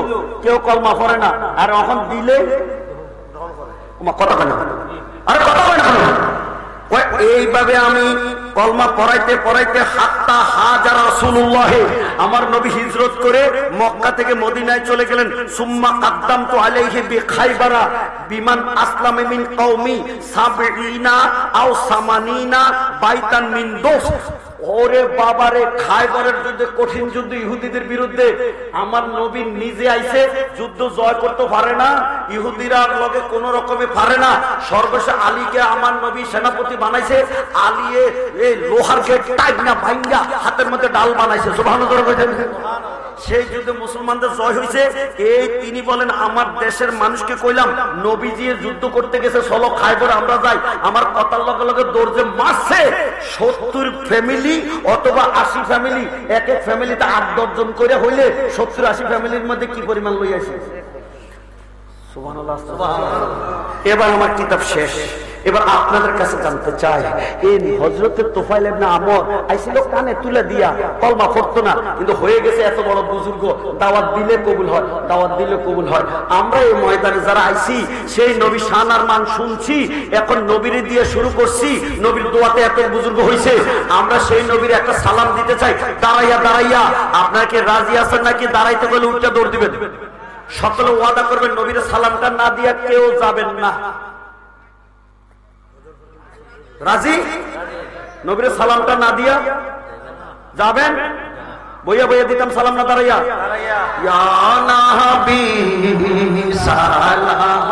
[SPEAKER 1] কেউ কলমা পড়ে না, আর এখন দিলে কথা কেন? আরে কথা কেন? এইভাবে আমি কলমা পড়াইতে পড়াইতে হাত্তা হাজার রাসূলুল্লাহ, আমার নবী হিজরত করে মক্কা থেকে মদিনায় চলে গেলেন। সুম্মা কাদ্দামতু আলাইহি বিখাইবারা বিমান আসলামা মিন কওমি সাবঈনা আও সামানিনা বাইতান মিন দুস। ওরে বাবারে, খায়বরের যুদ্ধে, কঠিন যুদ্ধ ইহুদিদের বিরুদ্ধে আমার নবী নিজে আইছে, যুদ্ধ জয় করতে পারে না, ইহুদিরা লগে কোন রকমে পারে না। সর্বশেষ আলীকে আমার নবী সেনাপতি বানাইছে। আলিয়ে এই লোহার গেট টাইনা ভাঙ্গা হাতের মধ্যে ডাল বানাইছে। সুবহানাল্লাহ। সেই যুদ্ধে মুসলমানদের জয় হয়েছে। এই তিনি বলেন, আমার দেশের মানুষকে কইলাম নবীজি যুদ্ধ করতে গেছে, চলো খায়বর আমরা যাই। আমার কথার লগে লগে দৌড়ে মারছে 70 ফ্যামিলি অথবা 80 ফ্যামিলি, এক এক ফ্যামিলিতে 8-10 জন করে হইলে 70-80 ফ্যামিলির মধ্যে কি পরিমাণ লই আসে। সুবহানাল্লাহ। এবার আমার কিতাব শেষ। এবার আপনাদের কাছে জানতে চাই, এই হযরতের তুফাইল ইবনে আমর আইছিল কানে তুলে দিয়া, কলমা পড়তো না, কিন্তু হয়ে গেছে এত বড় বুজুর্গ, দাওয়াত দিলে কবুল হয়, দাওয়াত দিলে কবুল হয়। আমরা এই ময়দানে যারা আইছি, সেই নবী শানার মান শুনছি, এখন নবীর দিয়ে শুরু করছি। নবীর দোয়াতে এত বুজুর্গ হইছে, আমরা সেই নবীর একটা সালাম দিতে চাই। দাঁড়াইয়া দাঁড়াইয়া, আপনাকে রাজি আছেন নাকি? দাঁড়াইতে বলে উঠে দৌড় দিবেন, সকলে ওয়াদা করবেন নবীর সালামটা না দিয়া কেউ যাবেন না। রাজি? নবীর সালামটা না দিয়া যাবেন? বইয়া বইয়া দিতাম সালাম না দাঁড়াইয়া? ইয়া নবী সালাম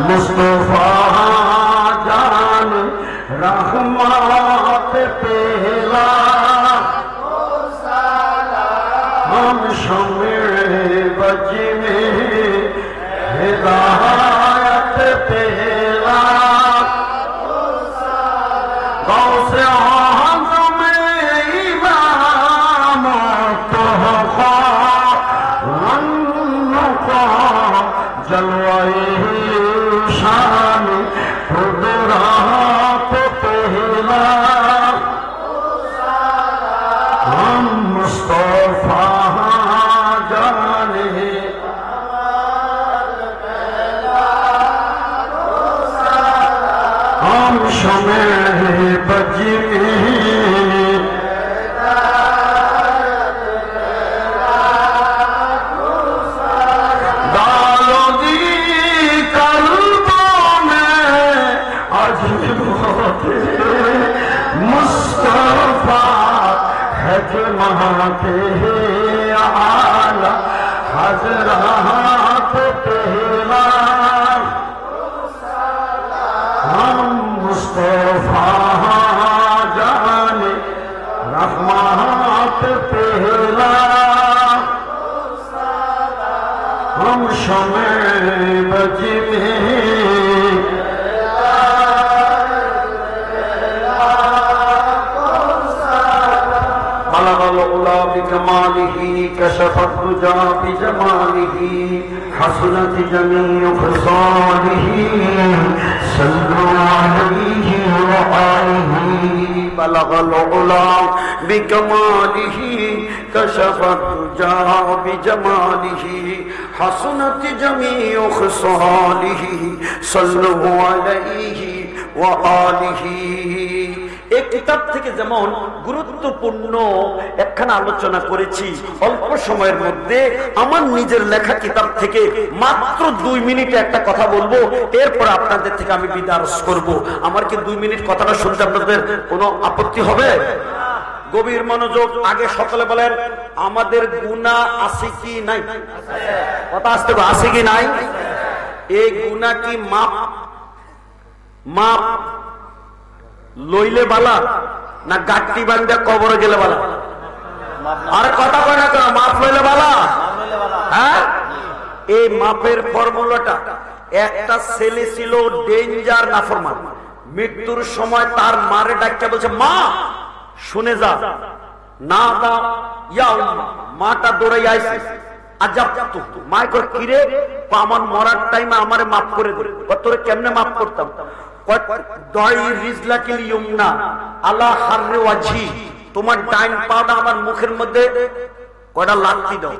[SPEAKER 1] मुस्तफा जान रहमत पहला हम शमे बज में हिदायत पहला गौसे आज़म इमाम तोहफा रन्नुका जलवाए शान खुदरात पहला हम मुस्तफा जाने हम शमे बजी मुस्तफा हजमाते आला हजरात पहला हम मुस्तफा जाने रहमत पहला हम शमे बजी بجماله كشف الدجى بجماله حسنت جميع خصاله صلوا عليه وآله بلغ العلا بكماله كشف الدجى بجماله حسنت جميع خصاله صلوا عليه وآله এই কিতাব থেকে যেমন গুরুত্বপূর্ণ একখানা আলোচনা করেছি অল্প সময়ের মধ্যে, আমার নিজের লেখা কিতাব থেকে মাত্র 2 মিনিটে একটা কথা বলবো, এরপর আপনাদের থেকে আমি বিদায় করব। আমার কি 2 মিনিট কথাটা শুনতে আপনাদের কোনো আপত্তি হবে? গভীর মনোযোগ। আগে সকলে বলেন আমাদের গুনাহ আছে কি নাই? কথা আসতে আছে কি নাই? এই গুনাহ কি মাপ লইলে বালা না গাট্টি বান্ধে কবরে গেলে বালা? আর কথা কয় না কেন? মাপ লইলে বালা। হ্যাঁ, এই মাপের ফর্মুলাটা, একটা ছেলে ছিল ডেঞ্জার নাফরমান, মৃত্যুর সময় তার মারে ডাক্তার বলছে মা শুনে যা, না দা ইয়া মাটা দৌড়াই আইছে। আজাব তো মা কর কিরে, আমার মরার টাইমে আমারে মাফ করে দে। তোরে কেমনে মাফ করতাম? তোমার ডাইন পাটা আমার মুখের মধ্যে কয়টা লাথি দাও।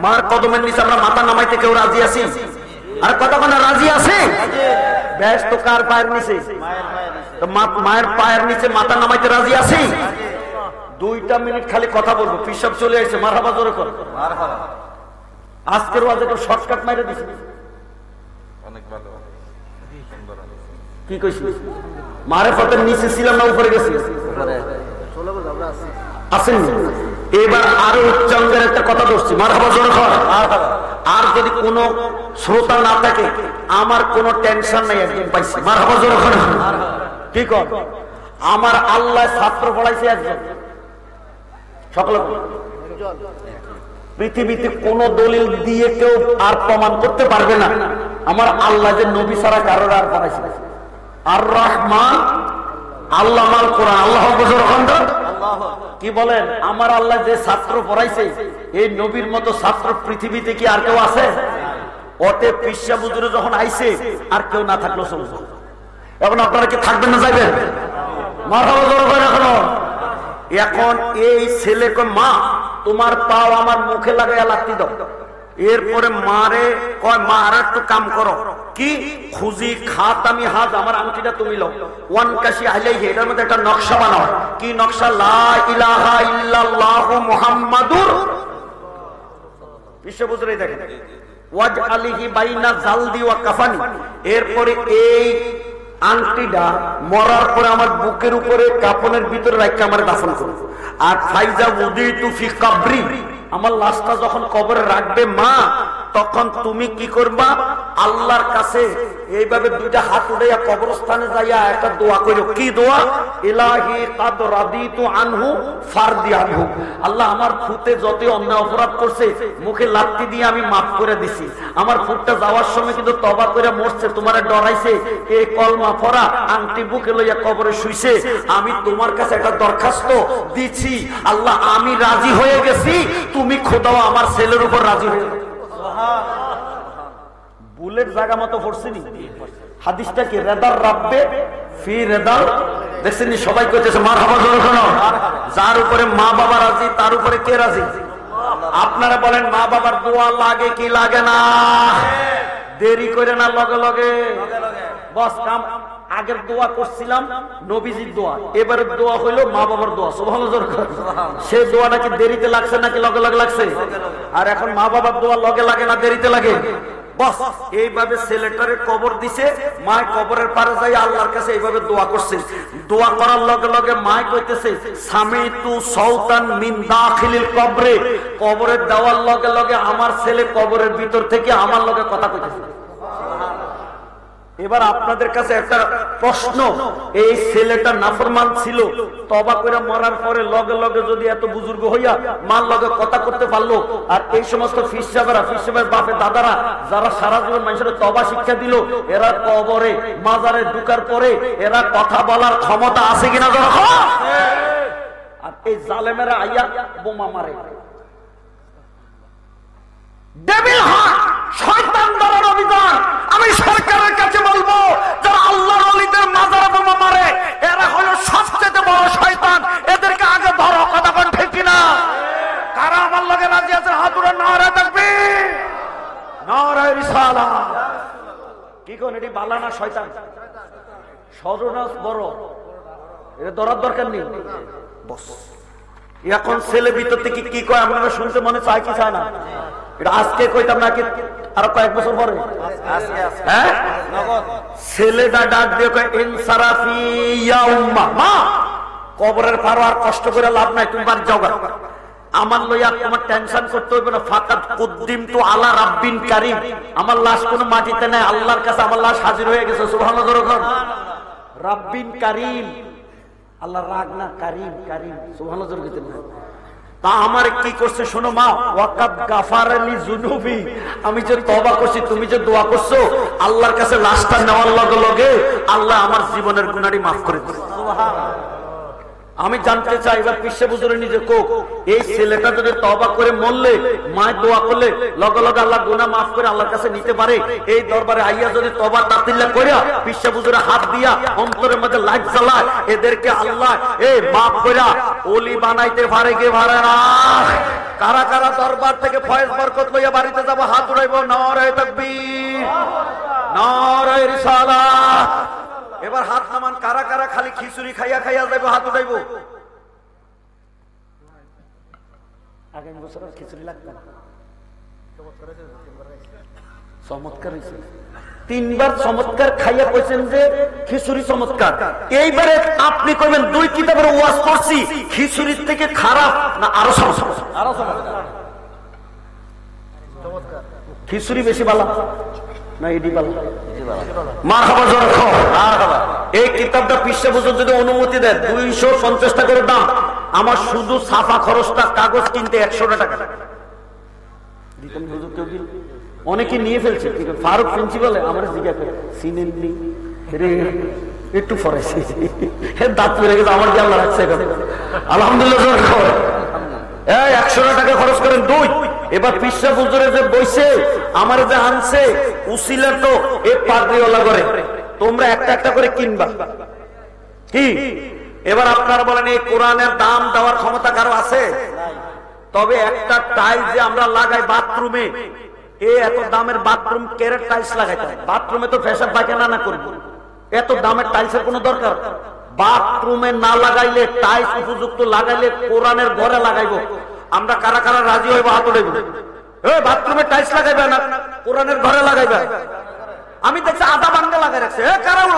[SPEAKER 1] মার কদমের নিচে আমরা মাথা নামাইতে কেউ রাজি আছি? আর কতক্ষণ রাজি আছে? বেশ, তো কার পায়ের নিচে? মায়ের পায়ের নিচে মাথা নামাইতে রাজি আছি? 2 মিনিট খালি কথা বলবো, পিসাব চলে আসছে। মারহাবা জোরে কর। আজকের ওয়াজে একটু শর্টকাট মাইরে দিছি। কি কইছি? মারেফতের নিচে ছিলাম না উপরে গেছি? আসেন। এবার আরো উচ্চাঙ্গের একটা কথা বলছি, মারহাবা জোরে কর। আর যদি কোনো শ্রোতা না থাকে, আমার কোনো টেনশন নাই, একজন পাইছি। মারহাবা জোরে কর। কি কর? আমার আল্লাহ ছাত্র পড়াইছে একজন। সকলে পৃথিবীতে কোন দলিল দিয়ে কেউ আর প্রমাণ করতে পারবে না আমার আল্লাহ যে নবী ছাড়া কারোর আর পড়াইছে। আর রহমান আল্লামাল কোরআন। আল্লাহ কি বলেন? আমার আল্লাহ যে ছাত্র পড়াইছে, এই নবীর মতো ছাত্র পৃথিবীতে কি আর কেউ আছে? অতএব পিসা বুজুরে যখন আইছে, আর কেউ না থাকলো চলছে। এখন আপনারা কি থাকবেন না যাইবেন? মারহাবা জোরে করেন। এখন এই ছেলেকে মা তোমার পাও আমার মুখে লাগাইয়া লাথি দাও। এরপরে মারে কয় মা আর একটু কাম করো, কি খুজি খাতামি হাজ, আমার আংটিটা তুমি লও, ওয়ান কাশি আলাইহি, এটার মধ্যে একটা নকশা বানাও। কি নকশা? লা ইলাহা ইল্লাল্লাহু মুহাম্মাদুর বিশ্ব বুঝরে দেখেন ওয়াজ আলিহি বাইনা জালদি ওয়া কাফানি। এরপরে এই আংটিটা মরার পরে আমার বুকের উপরে কাফনের ভিতরে রাখতে আমার দাফন করো। আর ফাইজা উদিতু ফি কবরি, আমার লাশটা যখন কবরে রাখবে মা, তখন তুমি কি করবা? আল্লাহর কাছে এইভাবে দুইটা হাত উঠাইয়া কবরস্থানে যাইয়া একটা দোয়া করো। কি দোয়া? ইলাহি কাদ রাদিতু আনহু ফারদি আনহু, আল্লাহ আমার ফুতে যত অন্যায় অপরাধ করছে মুখে লাত্তি দিয়ে আমি মাফ করে দিছি। আমার ফুটটা যাওয়ার সময় কিন্তু তওবা করে মরছে, তোমারে ডরাইছে, এই কলমা পড়া আংটি বুকে লইয়া কবরে শুইছে। আমি তোমার কাছে একটা দরখাস্ত দিছি, আল্লাহ আমি রাজি হয়ে গেছি, তুমি খোদাও আমার ছেলের উপর রাজি হয়ে গেছে। বুলেট জায়গা মতো পড়ছিনি। হাদিসটা কি? রেদার রাব্বে ফি রেদাল, দেখছেন সবাই কইতেছে মারহাবা জোরে শোনো। যার উপরে মা বাবা রাজি তার উপরে কে রাজি? আপনারা বলেন মা বাবার দোয়া লাগে কি লাগে না? দেরি করে না, লগে লগে বস কাম। আগের দোয়া করছিলাম নবীজির দোয়া, এবারের দোয়া হইলো মা বাবার দোয়া। সুবহানাল্লাহ। সে দোয়া নাকি দেরিতে লাগছে নাকি লগে লগে লাগছে? আর এখন মা বাবার দোয়া লগে লাগে না দেরিতে লাগে? বস এইভাবে ছেলেটারে কবর দিছে, মায় কবরের পারে যাই আল্লাহর কাছে এইভাবে দোয়া করছে। দোয়া করার লগে লগে মায় কইতেছে সামিতু সাউতান মিন দাখিলিল কবরে, কবরের দেওয়ার লগে লগে আমার ছেলে কবরের ভিতর থেকে আমার লগে কথা কইতেছে। এবার আপনাদের কাছে একটা প্রশ্ন, এই ছেলেটা নাফরমান ছিল, তওবা করে মরার পরে লগে লগে যদি এত বুজুর্গ হইয়া মার লগে কথা করতে পারলো, আর এই সমস্ত ফিস সাহেবের বাপে দাদারা যারা সারা জীবন মানুষের তওবা শিক্ষা দিল, এরা কবরে মাজারে ঢুকার পরে এরা কথা বলার ক্ষমতা আছে কিনা? আর এই জালেমেরা আইয়া বোমা মারে। ডেভিল হান্ট, শয়তান ধরার অভিযান। আমি সরকারের কাছে বলবো, যারা আল্লাহর ওলিদের মাজারে বোমা মারে এরা হলো সবচেয়ে বড় শয়তান, এদেরকে আগে ধরো। কথা কোন ঠিক কিনা? কারা আমার লগে রাজি আছে? হাত উঠান। নারে তাকবীর, নারে রিসালাত। কি কোন এটি বালা না শয়তান? সরনাস বড়, এটা ধরার দরকার নেই। বস এখন ছেলে ভিতর থেকে কি কয় আপনারা শুনতে মনে চায় কি চায় না? এটা আজকে কইতাম নাকি আরো কয়েক বছর পরে? হ্যাঁ, ছেলেটা ডাক দিয়ে কয় ইনসারাফি ইয়া উম্মা, মা কবরের পারো আর কষ্ট করে লাভ নাই, তুমি বাড়ি যাও। আমার লইয়া তোমার টেনশন করতে হইবে না। ফাকাত কুদ্দিমতু আলা রাব্বিন কারীম, আমার লাশ কোনো মাটিতে নাই, আল্লাহর কাছে আমার লাশ হাজির হয়ে গেছে। সুবহানাল্লাহ। রাব্বিন কারীম, আল্লাহ রাগ না, কারীম কারীম। সুবহানাল্লাহ। তা আমার কি করছে শোনো মা, ওয়াকাদ গাফারালি যুনুবি, আমি যে তওবা করছি, তুমি যে দোয়া করছো, আল্লাহর কাছে লাশটা নেওয়ার লগে লগে আল্লাহ আমার জীবনের গুনাহটি মাফ করে দিয়েছে। সুবহানাল্লাহ। আমি জানতে চাই এবার পিসে বুজুরে নিজে কোক, এই ছেলেটা যদি তওবা করে মরলে, মায়ের দোয়া করলে লগে লগে আল্লাহ গুনাহ মাফ করে আল্লাহর কাছে নিতে পারে, এই দরবারে আইয়া যদি তওবা তাতিল্লা কইরা পিসে বুজুরে হাত দিয়া অন্তরের মধ্যে লাইট জ্বালায়, এদেরকে আল্লাহ এই মাফ কইরা ওলি বানাইতে পারে কি পারে না? কারা কারা দরবার থেকে ফয়েজ বরকত লইয়া বাড়িতে যাব? হাত উঠাইবো। নারে তাকবীর, নারে রিসালাত। এবার হাত নামান। কারা কারা খালি খিচুড়ি খাইয়া খাইয়া যাইব? হাত উঠাইব। আগামী বছর খিচুড়ি লাগবে না। চমৎকার হয়েছে, তিনবার চমৎকার খাইয়া কইছেন যে খিচুড়ি চমৎকার। এইবারে আপনি কইবেন দুই কিতাবের ওয়াজ করছি, খিচুড়ির থেকে খারাপ না আরো চমৎকার? খিচুড়ি বেশি ভালো না এডি ভালো? মারহাবা জোরে কও। এই কিতাবটা পিসে বুঝুর যদি অনুমতি দেয় 250 টাকা করে দাম, আমার শুধু ছাপা খরচটা কাগজ কিনতে 100 টাকা দিতেন। হুজুর কেউ দিন, অনেকে নিয়ে ফেলছে। ফারুক প্রিন্সিপালে আমার জিজ্ঞাসা করে সিনেননি রে একটু ফরাইছি, দাঁত পড়ে গেছে আমার যে আল্লাহ রাখছে। আলহামদুলিল্লাহ জোরে কও। 100 টাকা খরচ করেন। দুই, এবার পিসা বুজুরে যে বইছে আমার যে আনছে উসিলা তো এ পাগড়িওয়ালা করে, তোমরা একটা একটা করে কিনবা কি? এবার আপনারা বলেন এই কোরআনের দাম দেওয়ার ক্ষমতা কারো আছে? তবে একটা টাইলস যে আমরা লাগাই বাথরুমে, এত দামের বাথরুম কেরের টাইলস লাগাইতে হয়। বাথরুমে তো পেশাব পায়খানা না করবো, এত দামের টাইলসের কোনো দরকার? বাথরুমে না লাগাইলে, টাইলস উপযুক্ত লাগাইলে কোরআনের ঘরে লাগাইবো। আমরা কারা কারা রাজি হইব? হাত উঠাইব। বাথরুমে টাইলস লাগাইবে না, কোরআনের ঘরে লাগাইবে। আমি দেখছি আধা বাঙ্গা লাগাই রাখছে। কারা